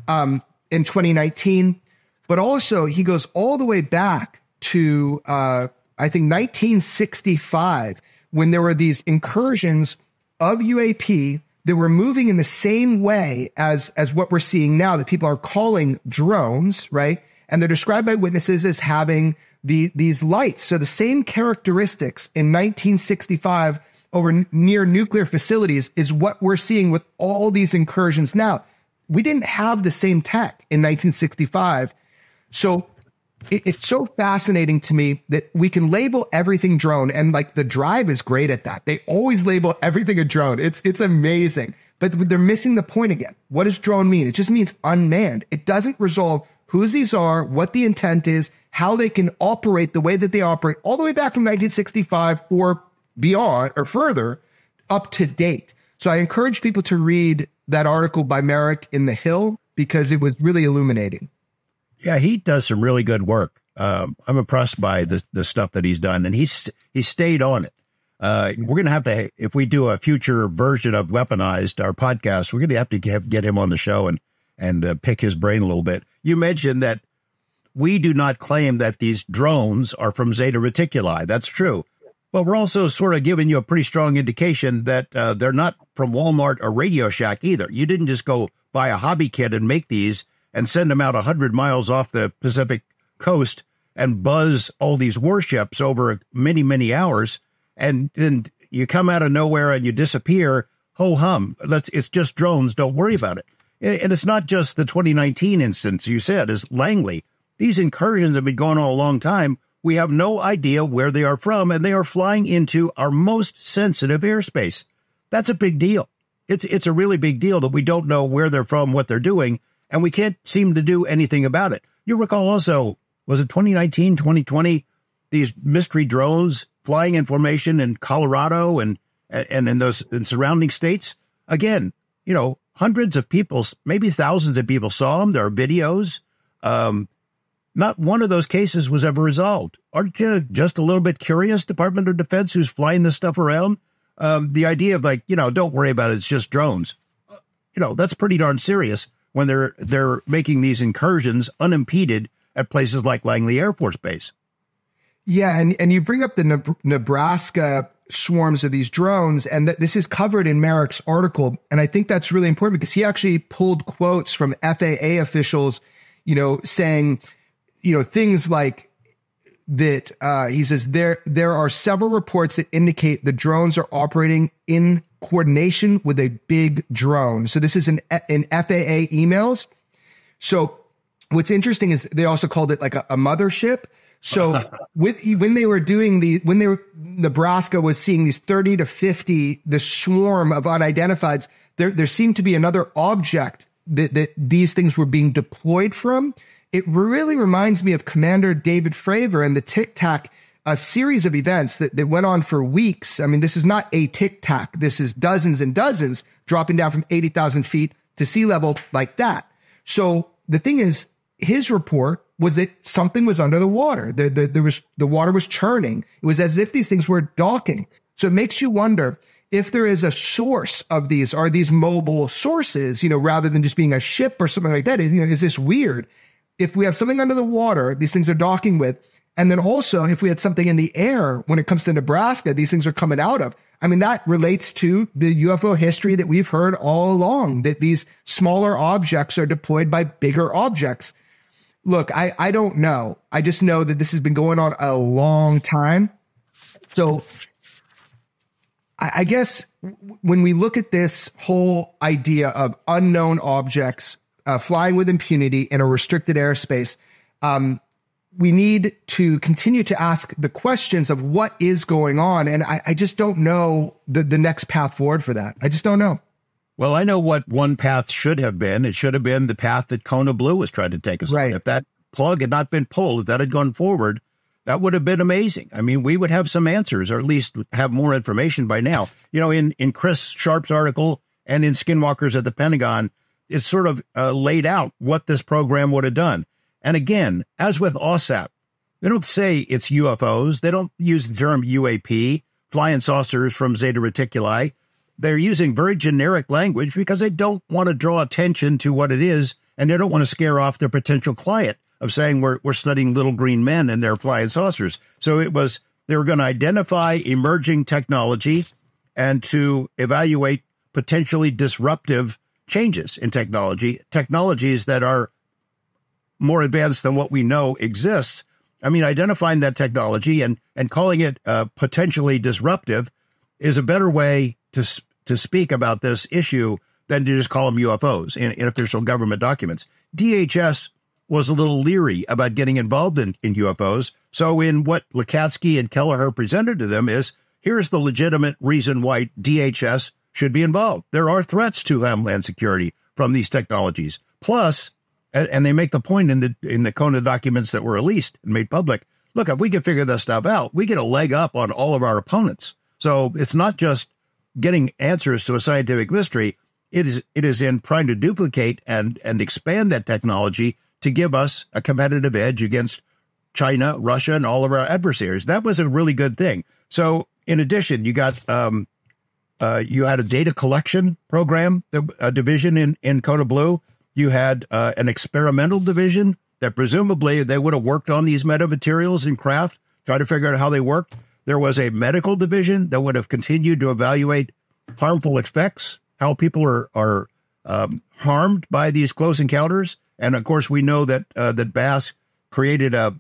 C: in 2019. But also he goes all the way back to, I think, 1965, when there were these incursions of UAP that were moving in the same way as what we're seeing now, that people are calling drones, right? And they're described by witnesses as having these lights. So the same characteristics in 1965 over near nuclear facilities is what we're seeing with all these incursions now. We didn't have the same tech in 1965. So it's so fascinating to me that we can label everything drone, and like the Drive is great at that. They always label everything a drone. It's amazing, but they're missing the point again. What does drone mean? It just means unmanned. It doesn't resolve who these are, what the intent is, how they can operate the way that they operate all the way back from 1965 or beyond or further up to date. So I encourage people to read that article by Merrick in The Hill because it was really illuminating.
B: Yeah, he does some really good work. I'm impressed by the stuff that he's done, and he stayed on it. We're going to have to, if we do a future version of Weaponized, our podcast, we're going to have to get him on the show and pick his brain a little bit. You mentioned that we do not claim that these drones are from Zeta Reticuli. That's true. But we're also sort of giving you a pretty strong indication that they're not from Walmart or Radio Shack either. You didn't just go buy a hobby kit and make these and send them out 100 miles off the Pacific coast and buzz all these warships over many, many hours. And then you come out of nowhere and you disappear. Ho hum. It's just drones. Don't worry about it. And it's not just the 2019 instance you said is Langley. These incursions have been going on a long time. We have no idea where they are from, and they are flying into our most sensitive airspace. That's a big deal. It's a really big deal that we don't know where they're from, what they're doing, and we can't seem to do anything about it. You recall also, was it 2019, 2020, these mystery drones flying in formation in Colorado and in those in surrounding states? Again, hundreds of people, maybe thousands of people saw them. There are videos. Not one of those cases was ever resolved. Aren't you just a little bit curious, Department of Defense, who's flying this stuff around? The idea of don't worry about it, it's just drones. That's pretty darn serious when they're making these incursions unimpeded at places like Langley Air Force Base.
C: Yeah, and you bring up the Nebraska swarms of these drones, and this is covered in Merrick's article, and I think that's really important because he actually pulled quotes from FAA officials, saying, things like that. He says there are several reports that indicate the drones are operating in coordination with a big drone. So this is in FAA emails. So what's interesting is they also called it like a mothership. So when Nebraska was seeing these 30 to 50, the swarm of unidentifieds, there seemed to be another object that these things were being deployed from. It really reminds me of Commander David Fravor and the Tic Tac, a series of events that went on for weeks. I mean, this is not a Tic Tac. This is dozens and dozens dropping down from 80,000 feet to sea level like that. So the thing is, his report was that something was under the water. The water was churning. It was as if these things were docking. So it makes you wonder if there is a source of these. Are these mobile sources, rather than just being a ship or something like that? Is this weird? If we have something under the water, these things are docking with, and then also if we had something in the air, when it comes to Nebraska, these things are coming out of. I mean, that relates to the UFO history that we've heard all along, that these smaller objects are deployed by bigger objects. Look, I don't know. I just know that this has been going on a long time. So I guess when we look at this whole idea of unknown objects flying with impunity in a restricted airspace, we need to continue to ask the questions of what is going on. And I just don't know the next path forward for that. I just don't know.
B: Well, I know what one path should have been. It should have been the path that Kona Blue was trying to take us on. If that plug had not been pulled, if that had gone forward, that would have been amazing. I mean, we would have some answers, or at least have more information by now. In Chris Sharp's article and in Skinwalkers at the Pentagon, it's sort of laid out what this program would have done. And again, as with OSAP, they don't say it's UFOs. They don't use the term UAP, flying saucers from Zeta Reticuli. They're using very generic language because they don't want to draw attention to what it is, and they don't want to scare off their potential client of saying we're studying little green men and they're flying saucers. So They're going to identify emerging technology and to evaluate potentially disruptive changes in technologies that are more advanced than what we know exists. I mean, identifying that technology and calling it potentially disruptive is a better way to speak about this issue than to just call them UFOs in official government documents. DHS was a little leery about getting involved in UFOs. So in what Lakatsky and Kelleher presented to them is, here's the legitimate reason why DHS should be involved. There are threats to Homeland Security from these technologies. Plus, and they make the point in the Kona documents that were released and made public, look, if we can figure this stuff out, we get a leg up on all of our opponents. So it's not just getting answers to a scientific mystery. It is in trying to duplicate and expand that technology to give us a competitive edge against China, Russia, and all of our adversaries. That was a really good thing. So in addition, you got you had a data collection program, a division in Kona Blue. You had an experimental division that presumably they would have worked on these metamaterials in craft, try to figure out how they worked. There was a medical division that would have continued to evaluate harmful effects, how people are harmed by these close encounters. And of course, we know that that Bass created a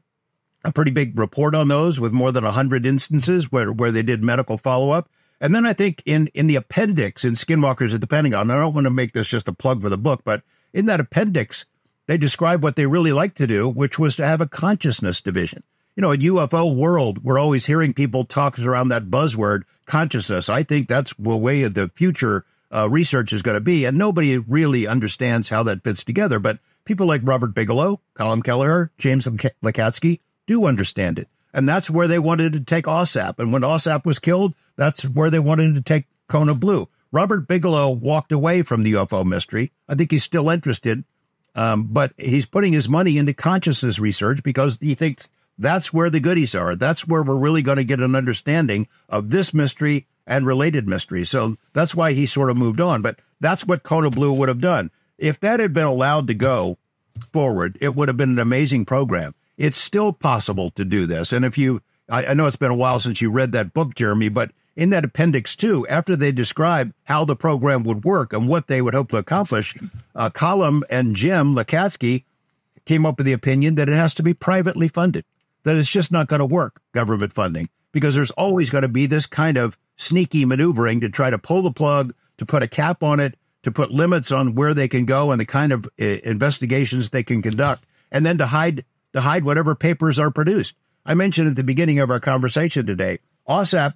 B: pretty big report on those with more than 100 instances where they did medical follow-up. And then I think in the appendix in Skinwalkers at the Pentagon, I don't want to make this just a plug for the book, but in that appendix, they describe what they really like to do, which was to have a consciousness division. You know, in UFO world, we're always hearing people talk around that buzzword, consciousness. I think that's the way the future research is going to be. And nobody really understands how that fits together. But people like Robert Bigelow, Colin Kelleher, James Lakatsky do understand it. And that's where they wanted to take OSAP. And when OSAP was killed, that's where they wanted to take Kona Blue. Robert Bigelow walked away from the UFO mystery. I think he's still interested, but he's putting his money into consciousness research because he thinks that's where the goodies are. That's where we're really going to get an understanding of this mystery and related mysteries. So that's why he sort of moved on. But that's what Kona Blue would have done. If that had been allowed to go forward, it would have been an amazing program. It's still possible to do this. And if I know it's been a while since you read that book, Jeremy, but in that appendix 2, after they describe how the program would work and what they would hope to accomplish, Colin and Jim Lakatsky came up with the opinion that it has to be privately funded, that it's just not going to work, government funding, because there's always going to be this kind of sneaky maneuvering to try to pull the plug, to put a cap on it, to put limits on where they can go and the kind of investigations they can conduct, and then to hide whatever papers are produced. I mentioned at the beginning of our conversation today, OSAP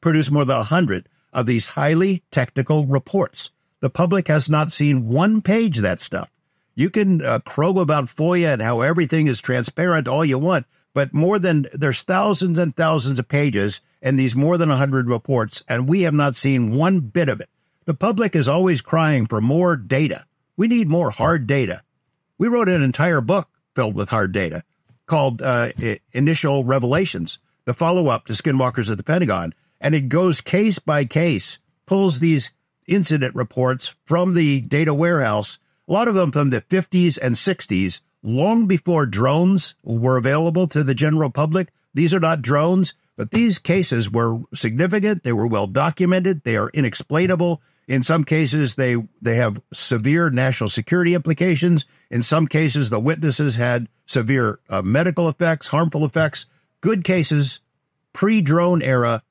B: produced more than 100 of these highly technical reports. The public has not seen one page of that stuff. You can crow about FOIA and how everything is transparent all you want, but there's thousands and thousands of pages in these more than 100 reports, and we have not seen one bit of it. The public is always crying for more data. We need more hard data. We wrote an entire book filled with hard data called Initial Revelations, the follow-up to Skinwalkers at the Pentagon. And it goes case by case, pulls these incident reports from the data warehouse, a lot of them from the 50s and 60s, long before drones were available to the general public. These are not drones, but these cases were significant. They were well documented. They are inexplainable. In some cases, they have severe national security implications. In some cases, the witnesses had severe medical effects, harmful effects. Good cases, pre-drone era,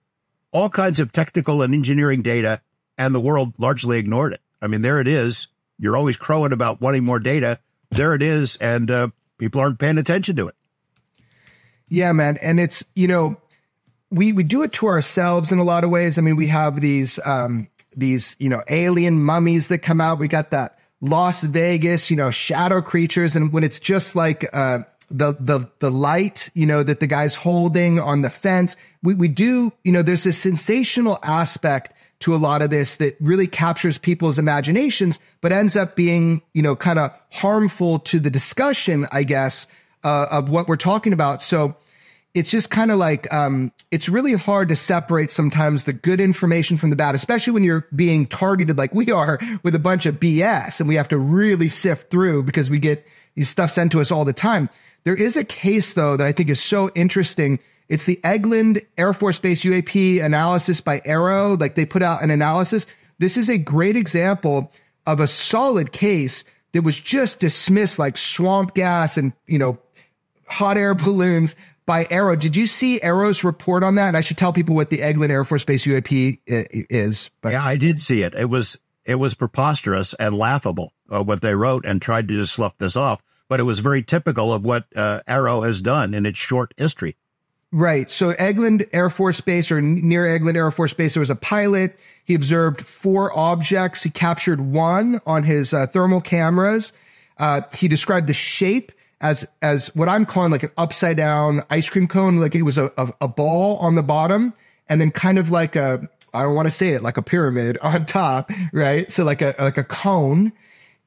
B: all kinds of technical and engineering data, and the world largely ignored it. I mean, there it is. You're always crowing about wanting more data. There it is, and people aren't paying attention to it.
C: Yeah, man. And it's, we do it to ourselves in a lot of ways. I mean, we have these alien mummies that come out. We got that Las Vegas, shadow creatures. And when it's just like the light, that the guy's holding on the fence, we do, there's a sensational aspect to a lot of this that really captures people's imaginations, but ends up being, kind of harmful to the discussion, I guess, of what we're talking about. So it's just kind of like, it's really hard to separate sometimes the good information from the bad, especially when you're being targeted like we are with a bunch of BS and we have to really sift through because we get these stuff sent to us all the time. There is a case, though, that I think is so interesting. It's the Eglin Air Force Base UAP analysis by AARO. Like, they put out an analysis. This is a great example of a solid case that was just dismissed like swamp gas and, hot air balloons by AARO. Did you see AARO's report on that? And I should tell people what the Eglin Air Force Base UAP is. But
B: yeah, I did see it. It was preposterous and laughable what they wrote, and tried to just slough this off. But it was very typical of what AARO has done in its short history.
C: Right. So Eglin Air Force Base, or near Eglin Air Force Base, there was a pilot. He observed 4 objects. He captured one on his thermal cameras. He described the shape as what I'm calling like an upside down ice cream cone. Like it was a ball on the bottom, and then kind of like I don't want to say it, like a pyramid on top, right? So like a cone,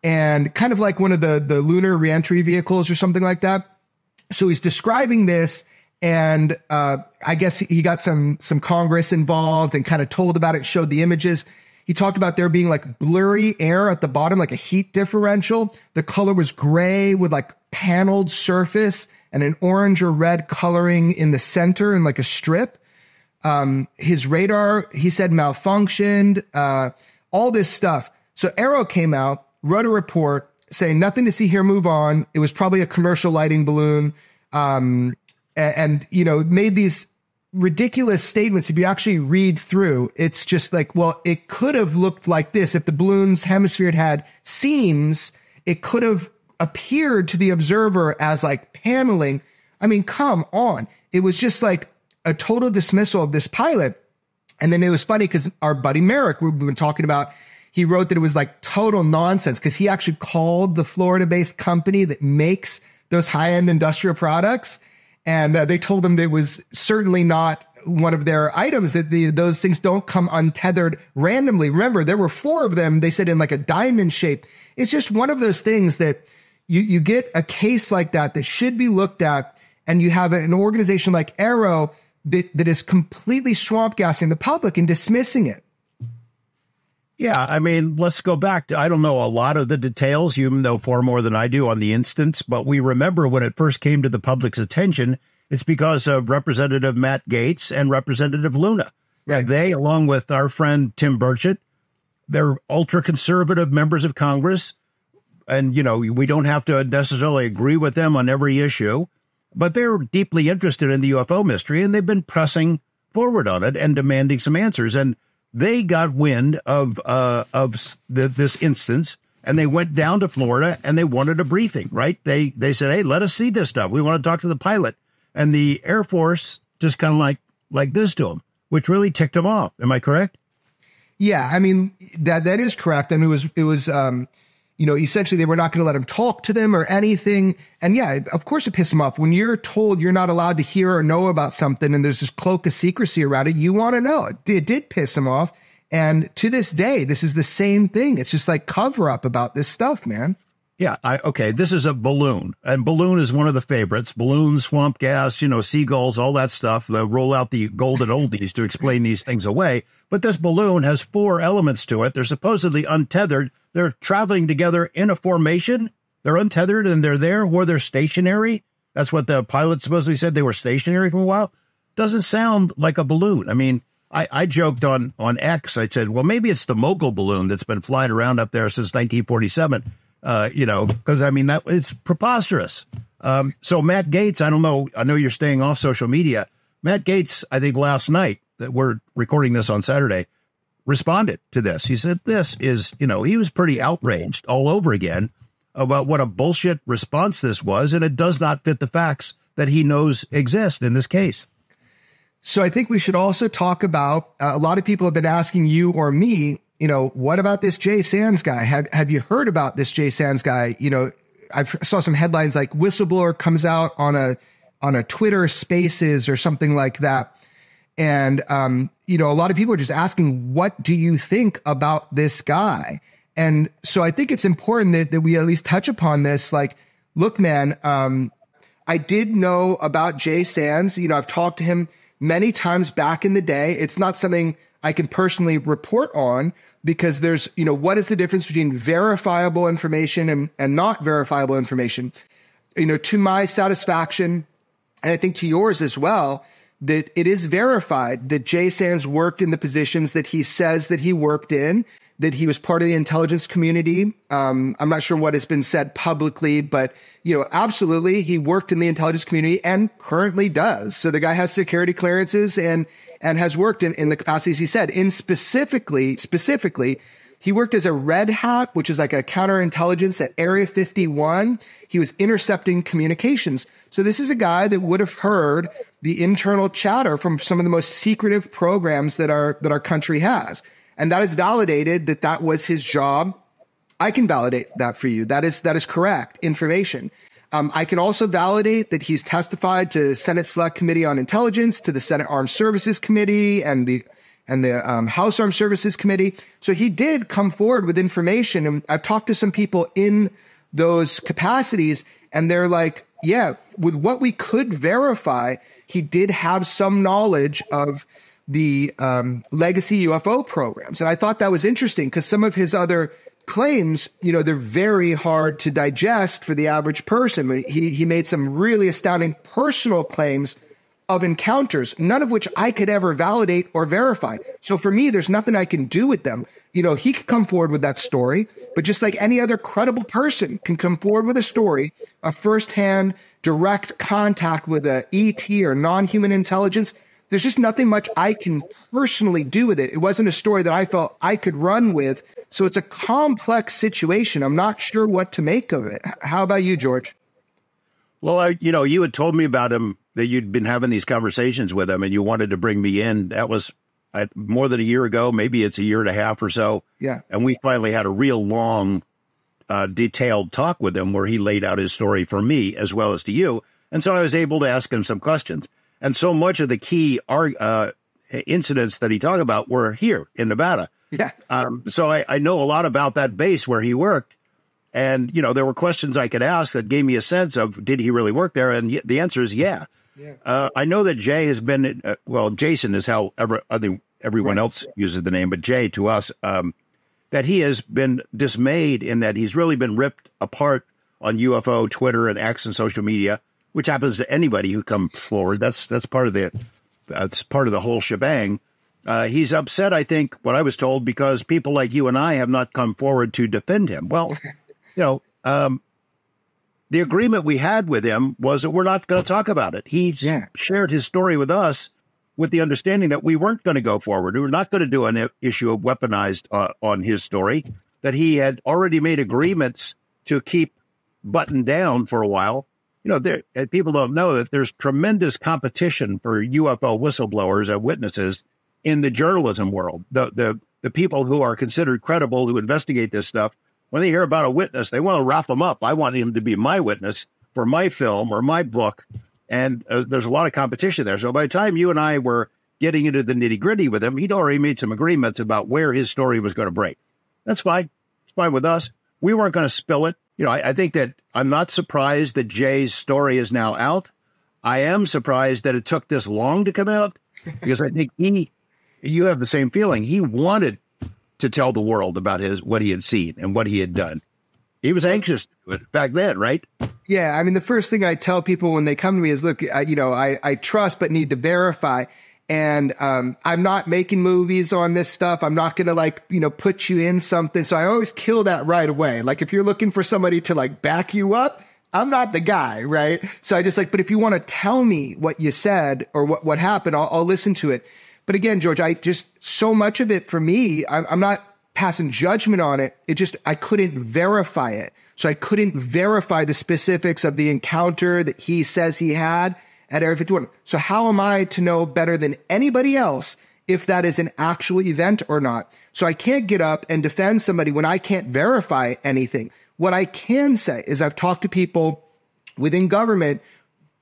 C: and kind of like one of the lunar reentry vehicles or something like that. So he's describing this, and I guess he got some Congress involved and kind of told about it, showed the images. He talked about there being like blurry air at the bottom, like a heat differential. The color was gray with like paneled surface and an orange or red coloring in the center and like a strip. His radar, he said, malfunctioned, all this stuff. So AARO came out, wrote a report saying nothing to see here, move on. It was probably a commercial lighting balloon. And made these ridiculous statements. If you actually read through, it's just like, well, it could have looked like this. If the balloon's hemisphere had seams, it could have appeared to the observer as like paneling. I mean, come on. It was just like a total dismissal of this pilot. And then it was funny because our buddy Merrick, we've been talking about, he wrote that it was like total nonsense because he actually called the Florida-based company that makes those high-end industrial products. And they told him that it was certainly not one of their items, that those things don't come untethered randomly. Remember, there were 4 of them, they said, in like a diamond shape. It's just one of those things that you get a case like that should be looked at, and you have an organization like AARO that is completely swamp gassing the public and dismissing it.
B: Yeah, I mean, let's go back to, I don't know a lot of the details. You know far more than I do on the instance, but we remember when it first came to the public's attention, it's because of Representative Matt Gaetz and Representative Luna.
C: Right.
B: They, along with our friend Tim Burchett, they're ultra-conservative members of Congress. And, we don't have to necessarily agree with them on every issue, but they're deeply interested in the UFO mystery, and they've been pressing forward on it and demanding some answers. And they got wind of this instance, and they went down to Florida and they wanted a briefing, right? They said, hey, let us see this stuff. We want to talk to the pilot. And the Air Force just kind of like this to them, which really ticked them off. Am I correct?
C: Yeah, I mean, that is correct. I mean, it was essentially they were not going to let him talk to them or anything. And yeah, of course it pissed him off. When you're told you're not allowed to hear or know about something and there's this cloak of secrecy around it, you want to know. It did piss him off. And to this day, this is the same thing. It's just like cover up about this stuff, man.
B: Yeah. Okay. This is a balloon, and balloon is one of the favorites. Balloon, swamp gas, seagulls, all that stuff. They roll out the golden oldies to explain these things away. But this balloon has 4 elements to it. They're supposedly untethered. They're traveling together in a formation. They're untethered and they're there, or they're stationary. That's what the pilot supposedly said. They were stationary for a while. Doesn't sound like a balloon. I mean, I joked on X. I said, well, maybe it's the mogul balloon that's been flying around up there since 1947. Because I mean, that it's preposterous. So Matt Gaetz, I don't know. I know you're staying off social media. Matt Gaetz, I think last night, that we're recording this on Saturday, responded to this. He said this is, he was pretty outraged all over again about what a bullshit response this was. And it does not fit the facts that he knows exist in this case.
C: So I think we should also talk about, a lot of people have been asking you or me, what about this Jay Sands guy? Have you heard about this Jay Sands guy? I saw some headlines like whistleblower comes out on a Twitter Spaces or something like that. And, a lot of people are just asking, what do you think about this guy? And so I think it's important that we at least touch upon this. Like, look, man, I did know about Jay Sands. I've talked to him many times back in the day. It's not something I can personally report on because there's, what is the difference between verifiable information and not verifiable information? To my satisfaction, and I think to yours as well, that it is verified that Jay Sands worked in the positions that he says that he worked in, that he was part of the intelligence community. I'm not sure what has been said publicly, but, absolutely, he worked in the intelligence community and currently does. So the guy has security clearances and has worked in the capacities he said. Specifically, he worked as a Red Hat, which is like a counterintelligence at Area 51. He was intercepting communications. So this is a guy that would have heard the internal chatter from some of the most secretive programs that our country has. And that is validated that was his job. I can validate that for you. That is correct information. I can also validate that he's testified to Senate Select Committee on Intelligence, to the Senate Armed Services Committee, and the House Armed Services Committee. So he did come forward with information. And I've talked to some people in those capacities, and they're like, yeah, with what we could verify, he did have some knowledge of the legacy UFO programs. And I thought that was interesting because some of his other claims, they're very hard to digest for the average person. He made some really astounding personal claims of encounters, none of which I could ever validate or verify. So for me, there's nothing I can do with them. He could come forward with that story, but just like any other credible person can come forward with a story, a firsthand direct contact with a ET or non-human intelligence, there's just nothing much I can personally do with it. It wasn't a story that I felt I could run with. So it's a complex situation. I'm not sure what to make of it. How about you, George?
B: Well, you had told me about him, that you'd been having these conversations with him and you wanted to bring me in. That was more than a year ago. Maybe it's a year and a half or so.
C: Yeah.
B: And we finally had a real long, detailed talk with him where he laid out his story for me as well as to you. And so I was able to ask him some questions. And so much of the key incidents that he talked about were here in Nevada.
C: Yeah.
B: So I know a lot about that base where he worked. And, there were questions I could ask that gave me a sense of, did he really work there? And the answer is yeah. I know that Jay has been, Jason is how everyone else uses the name, but Jay to us, that he has been dismayed in that he's really been ripped apart on UFO, Twitter, and X and social media, which happens to anybody who comes forward. That's part of the whole shebang. He's upset, I think, what I was told, because people like you and I have not come forward to defend him. Well, the agreement we had with him was that we're not going to talk about it. He shared his story with us with the understanding that we weren't going to go forward. We were not going to do an issue of weaponized on his story, that he had already made agreements to keep buttoned down for a while. People don't know that there's tremendous competition for UFO whistleblowers and witnesses in the journalism world. The people who are considered credible who investigate this stuff, when they hear about a witness, they want to wrap them up. I want him to be my witness for my film or my book. And there's a lot of competition there. So by the time you and I were getting into the nitty gritty with him, he'd already made some agreements about where his story was going to break. That's fine. It's fine with us. We weren't going to spill it. I think that I'm not surprised that Jay's story is now out. I am surprised that it took this long to come out, because I think you have the same feeling. He wanted to tell the world about what he had seen and what he had done. He was anxious to do it back then, right?
C: Yeah. I mean, the first thing I tell people when they come to me is, look, I trust but need to verify. And I'm not making movies on this stuff. I'm not going to put you in something. So I always kill that right away. Like, if you're looking for somebody to back you up, I'm not the guy, right? So I just but if you want to tell me what you said or what happened, I'll listen to it. But again, George, so much of it for me, I'm not passing judgment on it. I couldn't verify it. So I couldn't verify the specifics of the encounter that he says he had at Area 51. So how am I to know better than anybody else if that is an actual event or not? So I can't get up and defend somebody when I can't verify anything. What I can say is I've talked to people within government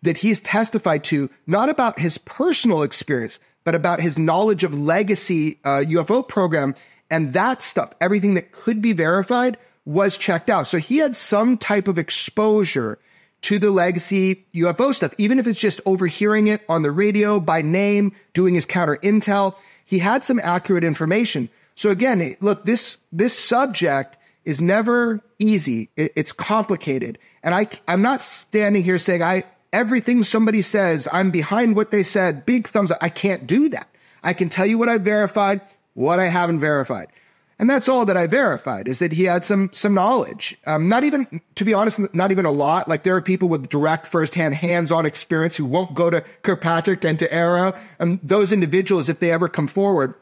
C: that he's testified to, not about his personal experience, but about his knowledge of legacy UFO program. And that stuff, everything that could be verified, was checked out. So he had some type of exposure to the legacy UFO stuff, even if it's just overhearing it on the radio by name, doing his counter intel. He had some accurate information. So again, look, this subject is never easy. It's complicated. And I'm not standing here saying I everything somebody says, I'm behind what they said, big thumbs up. I can't do that. I can tell you what I verified, what I haven't verified. And that's all that I verified, is that he had some knowledge. Not even, to be honest, not even a lot. Like, there are people with direct, firsthand, hands-on experience who won't go to Kirkpatrick and to AARO. And those individuals, if they ever come forward,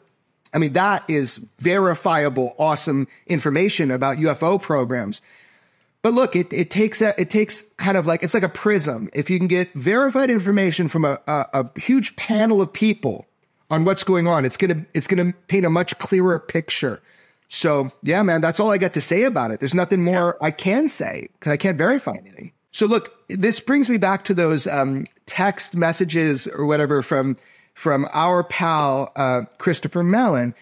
C: I mean, that is verifiable, awesome information about UFO programs. But look, it takes kind of like, it's like a prism. If you can get verified information from a huge panel of people on what's going on, it's gonna paint a much clearer picture. So yeah, man, that's all I got to say about it. There's nothing more I can say because I can't verify anything. So look, this brings me back to those text messages or whatever from our pal Christopher Mellon.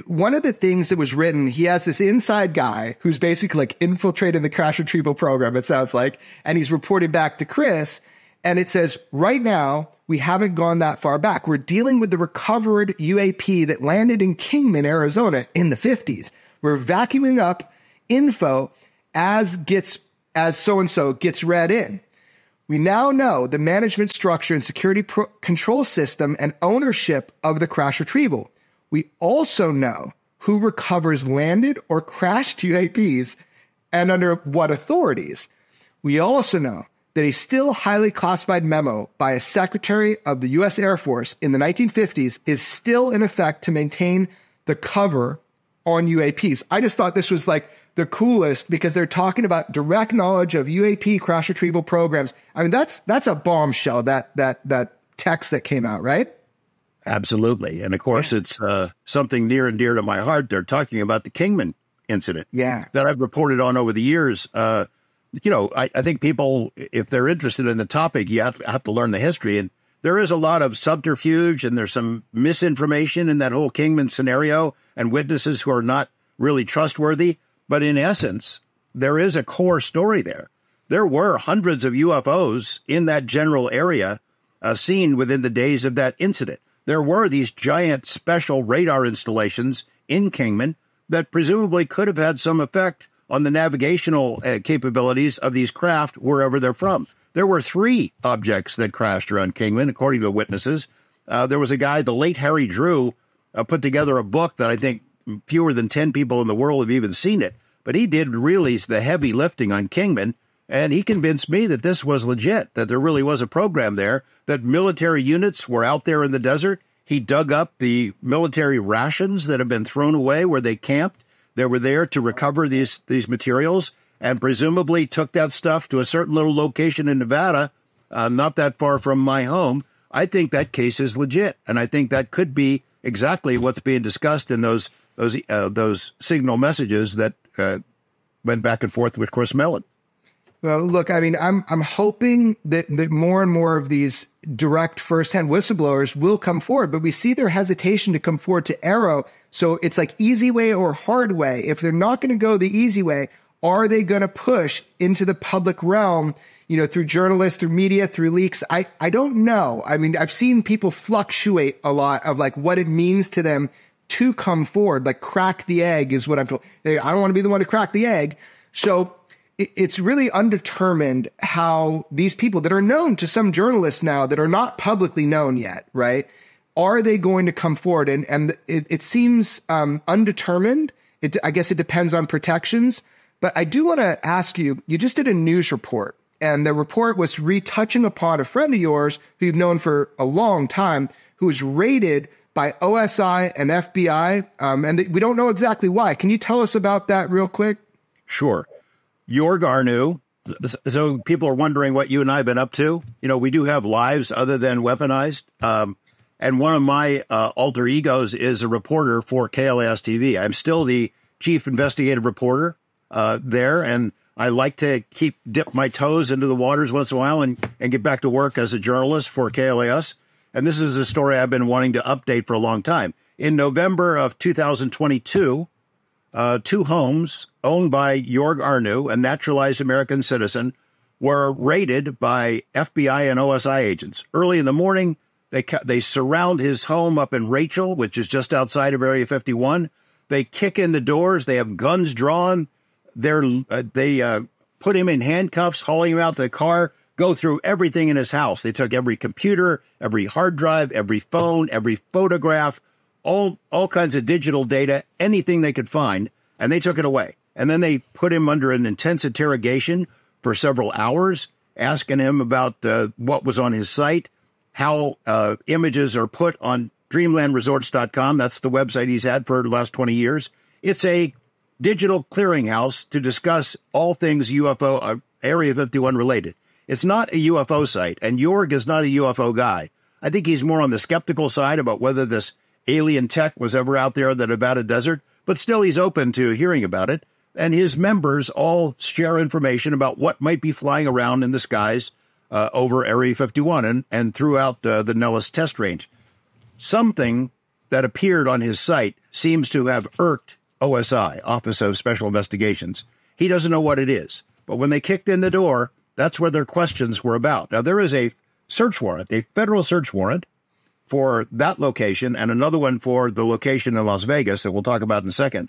C: One of the things that was written, he has this inside guy who's basically like infiltrating the crash retrieval program, it sounds like, and he's reported back to Chris, and it says, right now, we haven't gone that far back. We're dealing with the recovered UAP that landed in Kingman, Arizona in the 50s. We're vacuuming up info as so-and-so gets read in. We now know the management structure and security control system and ownership of the crash retrieval. We also know who recovers landed or crashed UAPs and under what authorities. We also know that a still highly classified memo by a secretary of the U.S. Air Force in the 1950s is still in effect to maintain the cover on UAPs. I just thought this was like the coolest because they're talking about direct knowledge of UAP crash retrieval programs. I mean, that's a bombshell, that text that came out, right?
B: Absolutely. And of course, it's something near and dear to my heart. They're talking about the Kingman incident that I've reported on over the years. I think people, if they're interested in the topic, you have to learn the history. And there is a lot of subterfuge and there's some misinformation in that whole Kingman scenario and witnesses who are not really trustworthy. But in essence, there is a core story there. There were hundreds of UFOs in that general area seen within the days of that incident. There were these giant special radar installations in Kingman that presumably could have had some effect on the navigational capabilities of these craft wherever they're from. There were 3 objects that crashed around Kingman, according to witnesses. There was a guy, the late Harry Drew, put together a book that I think fewer than 10 people in the world have even seen it. But he did really the heavy lifting on Kingman, and he convinced me that this was legit, that there really was a program there, that military units were out there in the desert. He dug up the military rations that had been thrown away where they camped. They were there to recover these materials and presumably took that stuff to a certain little location in Nevada, not that far from my home. I think that case is legit, and I think that could be exactly what's being discussed in those signal messages that went back and forth with Chris Mellon.
C: Well, look, I mean, I'm hoping that more and more of these direct firsthand whistleblowers will come forward, but we see their hesitation to come forward to AARO. So it's like easy way or hard way. If they're not going to go the easy way, are they going to push into the public realm, through journalists, through media, through leaks? I don't know. I mean, I've seen people fluctuate a lot of like what it means to them to come forward, like crack the egg is what I'm told. I don't want to be the one to crack the egg. So it's really undetermined how these people that are known to some journalists now that are not publicly known yet, right? Are they going to come forward? And it seems undetermined. I guess it depends on protections. But I do want to ask you, you just did a news report, and the report was retouching upon a friend of yours who you've known for a long time, who was raided by OSI and FBI, and we don't know exactly why. Can you tell us about that real quick?
B: Sure. Jorg Arnu. So people are wondering what you and I have been up to. We do have lives other than Weaponized. And one of my alter egos is a reporter for KLAS TV. I'm still the chief investigative reporter there, and I like to dip my toes into the waters once in a while and get back to work as a journalist for KLAS. And this is a story I've been wanting to update for a long time. In November of 2022, 2 homes owned by Jorg Arnu, a naturalized American citizen, were raided by FBI and OSI agents. Early in the morning, they surround his home up in Rachel, which is just outside of Area 51. They kick in the doors. They have guns drawn. They put him in handcuffs, hauling him out to the car. go through everything in his house. They took every computer, every hard drive, every phone, every photograph, all kinds of digital data, anything they could find, and they took it away. And then they put him under an intense interrogation for several hours, asking him about what was on his site, how images are put on dreamlandresorts.com. That's the website he's had for the last 20 years. It's a digital clearinghouse to discuss all things UFO, Area 51 related. It's not a UFO site, and Jorg is not a UFO guy. I think he's more on the skeptical side about whether this alien tech was ever out there in the Nevada desert, but still he's open to hearing about it. And his members all share information about what might be flying around in the skies over Area 51 and throughout the Nellis test range. Something that appeared on his site seems to have irked OSI, Office of Special Investigations. He doesn't know what it is. But when they kicked in the door, that's where their questions were about. Now, there is a search warrant, a federal search warrant for that location and another one for the location in Las Vegas that we'll talk about in a second.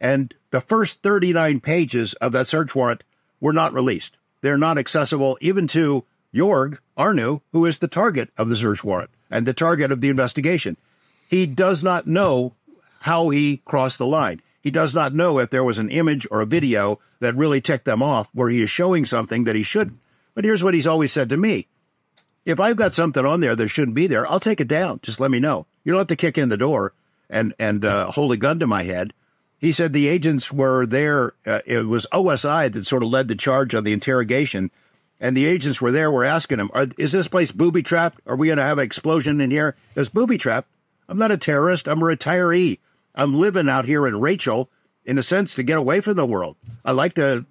B: And the first 39 pages of that search warrant were not released. They're not accessible even to Jorg Arnu, who is the target of the search warrant and the target of the investigation. He does not know how he crossed the line. He does not know if there was an image or a video that really ticked them off where he is showing something that he shouldn't. But here's what he's always said to me. If I've got something on there that shouldn't be there, I'll take it down. Just let me know. You don't have to kick in the door and hold a gun to my head. He said the agents were there. It was OSI that sort of led the charge on the interrogation. And the agents were there, were asking him, is this place booby-trapped? Are we going to have an explosion in here? He goes, booby-trapped? I'm not a terrorist. I'm a retiree. I'm living out here in Rachel, in a sense, to get away from the world. I like to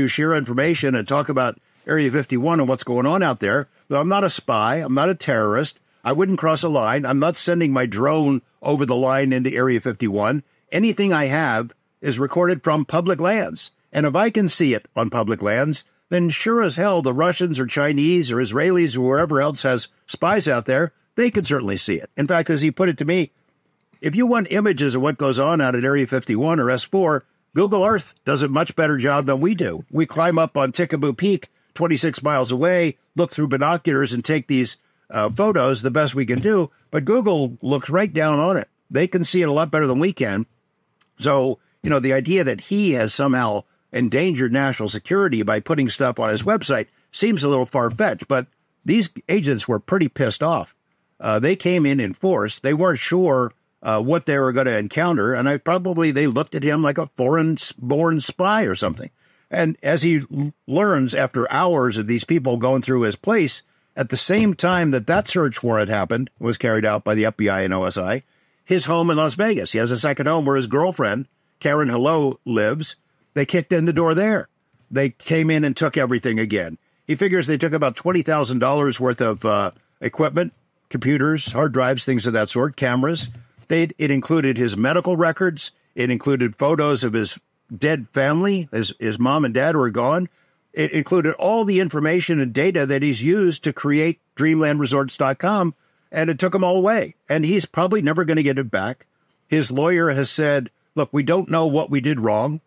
B: share information and talk about Area 51 and what's going on out there. But I'm not a spy. I'm not a terrorist. I wouldn't cross a line. I'm not sending my drone over the line into Area 51. Anything I have is recorded from public lands. And if I can see it on public lands, then sure as hell the Russians or Chinese or Israelis or wherever else has spies out there, they can certainly see it. In fact, as he put it to me, if you want images of what goes on out at Area 51 or S4, Google Earth does a much better job than we do. We climb up on Tikaboo Peak, 26 miles away, look through binoculars and take these photos the best we can do. But Google looks right down on it. They can see it a lot better than we can. So, you know, the idea that he has somehow endangered national security by putting stuff on his website seems a little far-fetched. But these agents were pretty pissed off. They came in force. They weren't sure what they were going to encounter. And they looked at him like a foreign-born spy or something. And as he learns after hours of these people going through his place, at the same time that search warrant happened, was carried out by the FBI and OSI, his home in Las Vegas. He has a second home where his girlfriend, Karen Hello, lives. They kicked in the door there. They came in and took everything again. He figures they took about $20,000 worth of equipment, computers, hard drives, things of that sort, cameras. It included his medical records. It included photos of his dead family. His mom and dad were gone. It included all the information and data that he's used to create dreamlandresorts.com, and it took them all away. And he's probably never going to get it back. His lawyer has said, look, we don't know what we did wrong.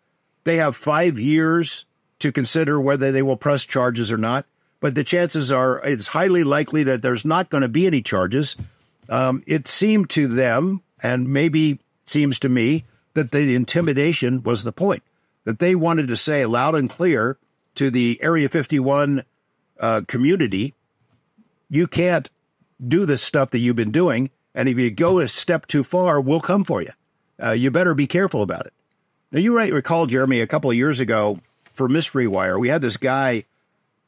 B: They have 5 years to consider whether they will press charges or not. But the chances are it's highly likely that there's not going to be any charges. It seemed to them, and maybe seems to me, that the intimidation was the point, that they wanted to say loud and clear to the Area 51 community, you can't do this stuff that you've been doing, and if you go a step too far, we'll come for you. You better be careful about it. Now, you might recall, Jeremy, a couple of years ago for Mystery Wire, we had this guy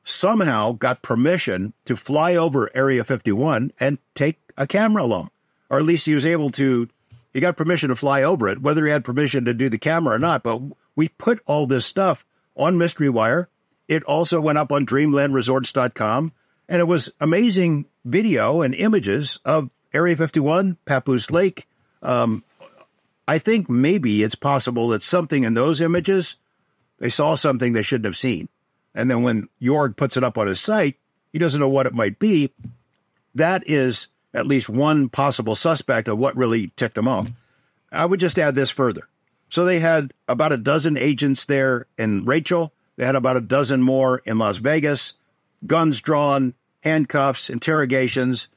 B: somehow got permission to fly over Area 51 and take a camera along, or at least he was able to. He got permission to fly over it, whether he had permission to do the camera or not. But we put all this stuff on Mystery Wire. It also went up on dreamlandresorts.com, and it was amazing video and images of Area 51, Papoose Lake. I think maybe it's possible that something in those images, they saw something they shouldn't have seen. And then when Jorg puts it up on his site, he doesn't know what it might be. That is at least one possible suspect of what really ticked them off. I would just add this further. So they had about a dozen agents there in Rachel. They had about a dozen more in Las Vegas. guns drawn, handcuffs, interrogations.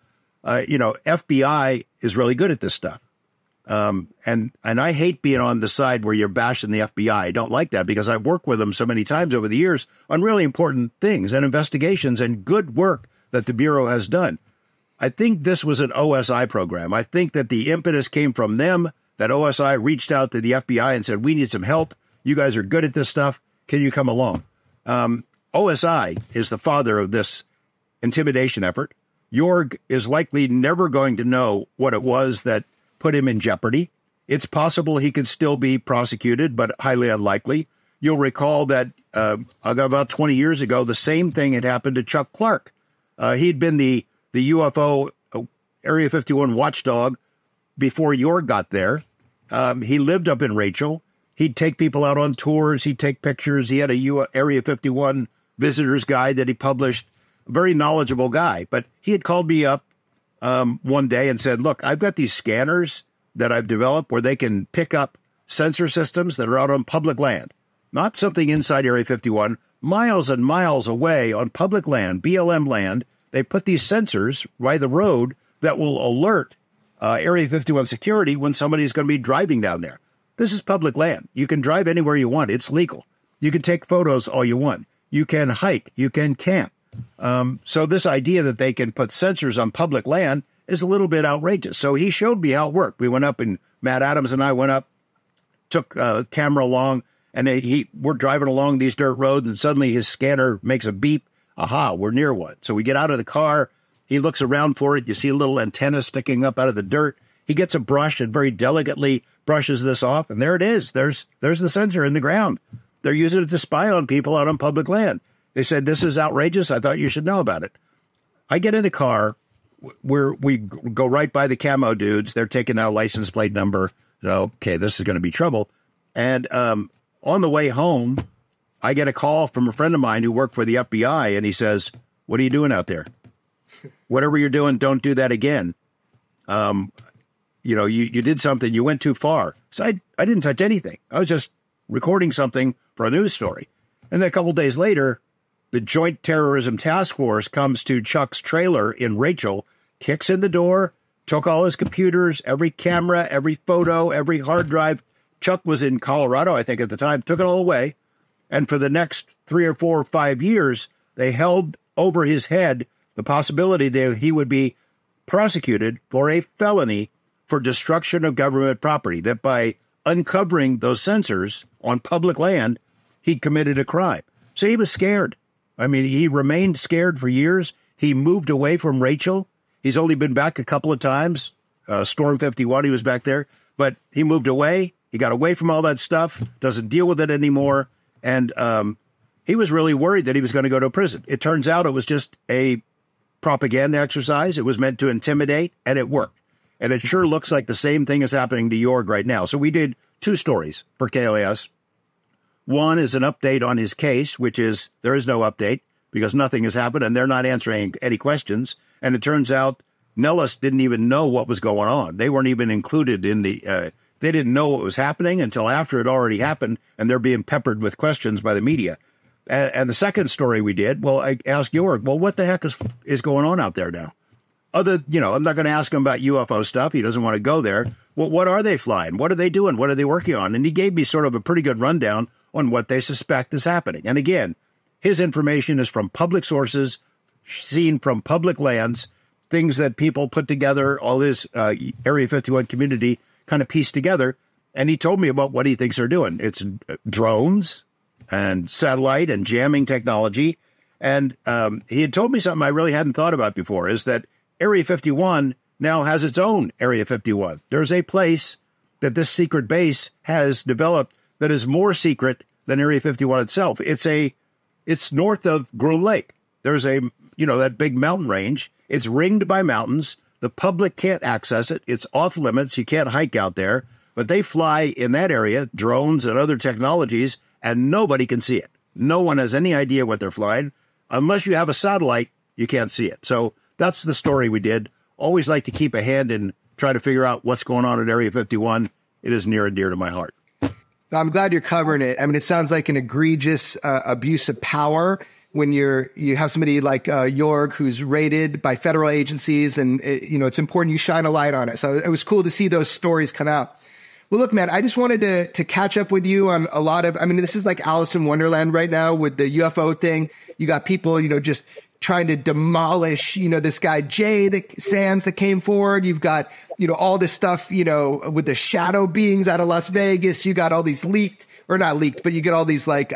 B: FBI is really good at this stuff. And I hate being on the side where you're bashing the FBI. I don't like that because I've worked with them so many times over the years on really important things and investigations and good work that the Bureau has done. I think this was an OSI program. I think that the impetus came from them, that OSI reached out to the FBI and said, we need some help. You guys are good at this stuff. Can you come along? OSI is the father of this intimidation effort. Jorg is likely never going to know what it was that put him in jeopardy. It's possible he could still be prosecuted, but highly unlikely. You'll recall that about 20 years ago, the same thing had happened to Chuck Clark. He'd been the UFO Area 51 watchdog before Jorg got there. He lived up in Rachel. He'd take people out on tours. He'd take pictures. He had a Area 51 visitor's guide that he published. A very knowledgeable guy. But he had called me up one day and said, look, I've got these scanners that I've developed where they can pick up sensor systems that are out on public land, not something inside Area 51, miles and miles away on public land, BLM land. They put these sensors by the road that will alert Area 51 security when somebody's going to be driving down there. This is public land. You can drive anywhere you want. It's legal. You can take photos all you want. You can hike. You can camp. So this idea that they can put sensors on public land is a little bit outrageous. So he showed me how it worked. We went up, and Matt Adams and I went up, took a camera along, and we're driving along these dirt roads, and suddenly his scanner makes a beep. Aha, we're near one. So we get out of the car. He looks around for it. You see a little antenna sticking up out of the dirt. He gets a brush and very delicately brushes this off, and there it is. There's the sensor in the ground. They're using it to spy on people out on public land. They said, this is outrageous. I thought you should know about it. I get in a car where we go right by the camo dudes. They're taking out a license plate number. So, okay, this is going to be trouble. And on the way home, I get a call from a friend of mine who worked for the FBI, and he says, what are you doing out there? Whatever you're doing, don't do that again. You did something. You went too far. So I didn't touch anything. I was just recording something for a news story. And then a couple of days later, the Joint Terrorism Task Force comes to Chuck's trailer in Rachel, kicks in the door, took all his computers, every camera, every photo, every hard drive. Chuck was in Colorado, I think, at the time, took it all away. And for the next 3 or 4 or 5 years, they held over his head the possibility that he would be prosecuted for a felony for destruction of government property, that by uncovering those sensors on public land, he'd committed a crime. So he was scared. I mean, he remained scared for years. He moved away from Rachel. He's only been back a couple of times. Storm 51, he was back there. But he moved away. He got away from all that stuff, doesn't deal with it anymore. And he was really worried that he was going to go to prison. It turns out it was just a propaganda exercise. It was meant to intimidate, and it worked. And it sure looks like the same thing is happening to Jorg right now. So we did 2 stories for KLAS. One is an update on his case, which is there is no update because nothing has happened and they're not answering any questions. And it turns out Nellis didn't even know what was going on. They weren't even included in they didn't know what was happening until after it already happened, and they're being peppered with questions by the media. And the second story we did, well, I asked Jorg, well, what the heck is going on out there now? I'm not going to ask him about UFO stuff. He doesn't want to go there. Well, what are they flying? What are they doing? What are they working on? And he gave me sort of a pretty good rundown on what they suspect is happening. And again, his information is from public sources, seen from public lands, things that people put together, all his Area 51 community kind of pieced together. And he told me about what he thinks they're doing. It's drones and satellite and jamming technology. And he had told me something I really hadn't thought about before, is that Area 51 now has its own Area 51. There's a place that this secret base has developed that is more secret than Area 51 itself. It's north of Groom Lake. There's that big mountain range. It's ringed by mountains. The public can't access it. It's off limits. You can't hike out there. But they fly in that area, drones and other technologies, and nobody can see it. No one has any idea what they're flying. Unless you have a satellite, you can't see it. So that's the story we did. Always like to keep a hand in trying to figure out what's going on at Area 51. It is near and dear to my heart.
C: I'm glad you're covering it. I mean, it sounds like an egregious abuse of power when you have somebody like Jorg who's rated by federal agencies, and it's important you shine a light on it. So it was cool to see those stories come out. Well, look, man, I just wanted to catch up with you on a lot of, this is like Alice in Wonderland right now with the UFO thing. You got people, just trying to demolish, this guy Jay Sands that came forward. You've got, all this stuff, with the shadow beings out of Las Vegas. You got all these not leaked, but you get all these like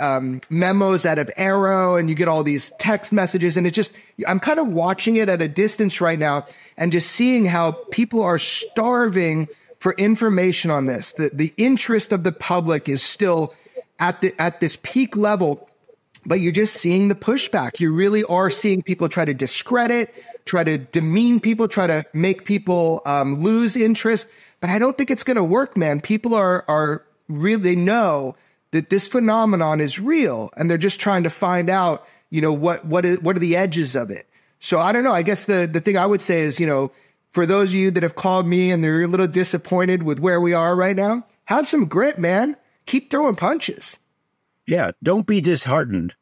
C: memos out of AARO, and you get all these text messages. And I'm kind of watching it at a distance right now and just seeing how people are starving for information on this. The interest of the public is still at this peak level, but you're just seeing the pushback. You really are seeing people try to discredit, try to demean people, try to make people lose interest. But I don't think it's going to work, man. People are really know that this phenomenon is real, and they're just trying to find out, what are the edges of it. So I don't know. I guess the thing I would say is, for those of you that have called me and they're a little disappointed with where we are right now, have some grit, man. Keep throwing punches.
B: Yeah, don't be disheartened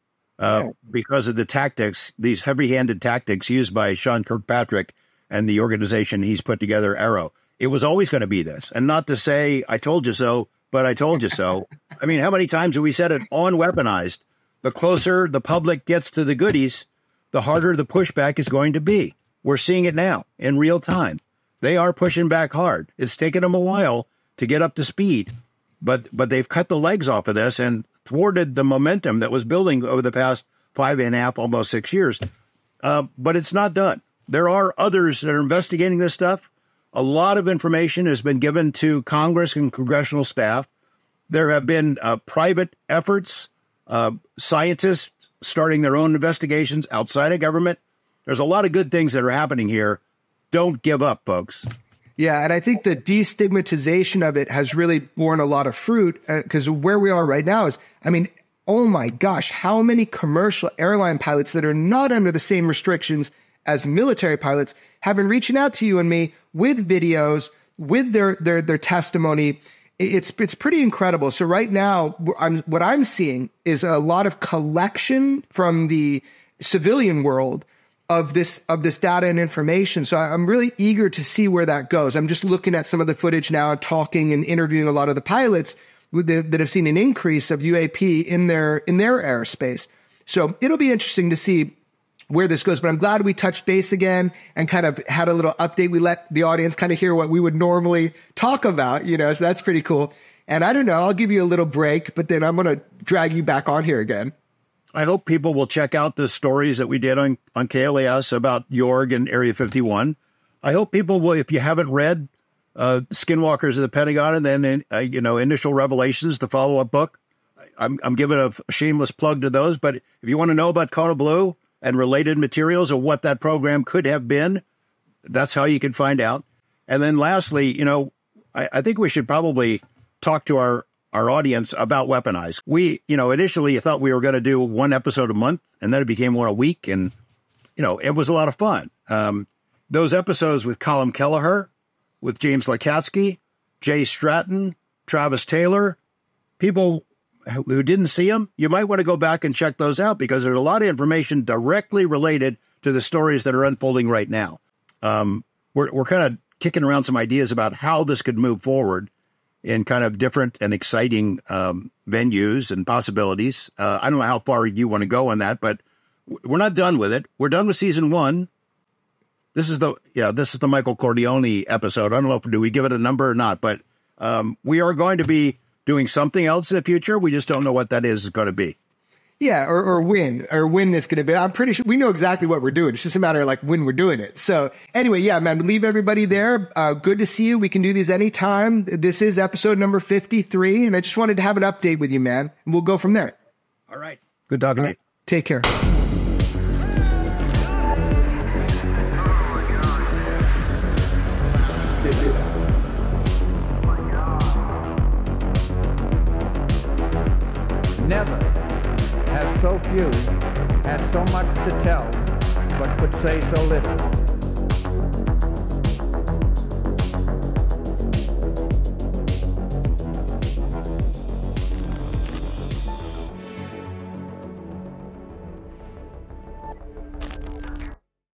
B: because of the tactics, these heavy-handed tactics used by Sean Kirkpatrick and the organization he's put together, AARO. It was always going to be this. And not to say, I told you so, but I told you so. How many times have we said it on Weaponized? The closer the public gets to the goodies, the harder the pushback is going to be. We're seeing it now in real time. They are pushing back hard. It's taken them a while to get up to speed, but they've cut the legs off of this and thwarted the momentum that was building over the past 5.5, almost 6 years. But it's not done. There are others that are investigating this stuff. A lot of information has been given to Congress and congressional staff. There have been private efforts, scientists starting their own investigations outside of government. There's a lot of good things that are happening here. Don't give up, folks.
C: Yeah, and I think the destigmatization of it has really borne a lot of fruit, because where we are right now is, oh my gosh, how many commercial airline pilots that are not under the same restrictions as military pilots have been reaching out to you and me with videos, with their testimony. It's pretty incredible. So right now, what I'm seeing is a lot of collection from the civilian world of this data and information. So I'm really eager to see where that goes. I'm just looking at some of the footage now, talking and interviewing a lot of the pilots that have seen an increase of UAP in their airspace. So it'll be interesting to see where this goes. But I'm glad we touched base again and kind of had a little update. We let the audience kind of hear what we would normally talk about, so that's pretty cool. And I don't know, I'll give you a little break, but then I'm going to drag you back on here again.
B: I hope people will check out the stories that we did on KLAS about Jorg and Area 51. I hope people will, if you haven't read Skinwalkers of the Pentagon and then, Initial Revelations, the follow-up book, I'm giving a shameless plug to those. But if you want to know about Kona Blue and related materials of what that program could have been, that's how you can find out. And then lastly, I think we should probably talk to our audience about Weaponized. We, initially thought we were going to do one episode a month, and then it became one a week. And, it was a lot of fun. Those episodes with Colin Kelleher, with James Lakatsky, Jay Stratton, Travis Taylor, people who didn't see them, you might want to go back and check those out, because there's a lot of information directly related to the stories that are unfolding right now. We're kind of kicking around some ideas about how this could move forward in kind of different and exciting venues and possibilities. I don't know how far you want to go on that, but we're not done with it. We're done with season 1. This is the Michael Corleone episode. I don't know if do we give it a number or not, but we are going to be doing something else in the future. We just don't know what that is going to be.
C: Yeah, or when it's going to be. I'm pretty sure we know exactly what we're doing. It's just a matter of like when we're doing it. So anyway, yeah, man, leave everybody there. Good to see you. We can do these anytime. This is episode number 53, and I just wanted to have an update with you, man. And we'll go from there.
B: All right. Good talking to you.
C: Take care.
H: Never have so few had so much to tell, but could say so little.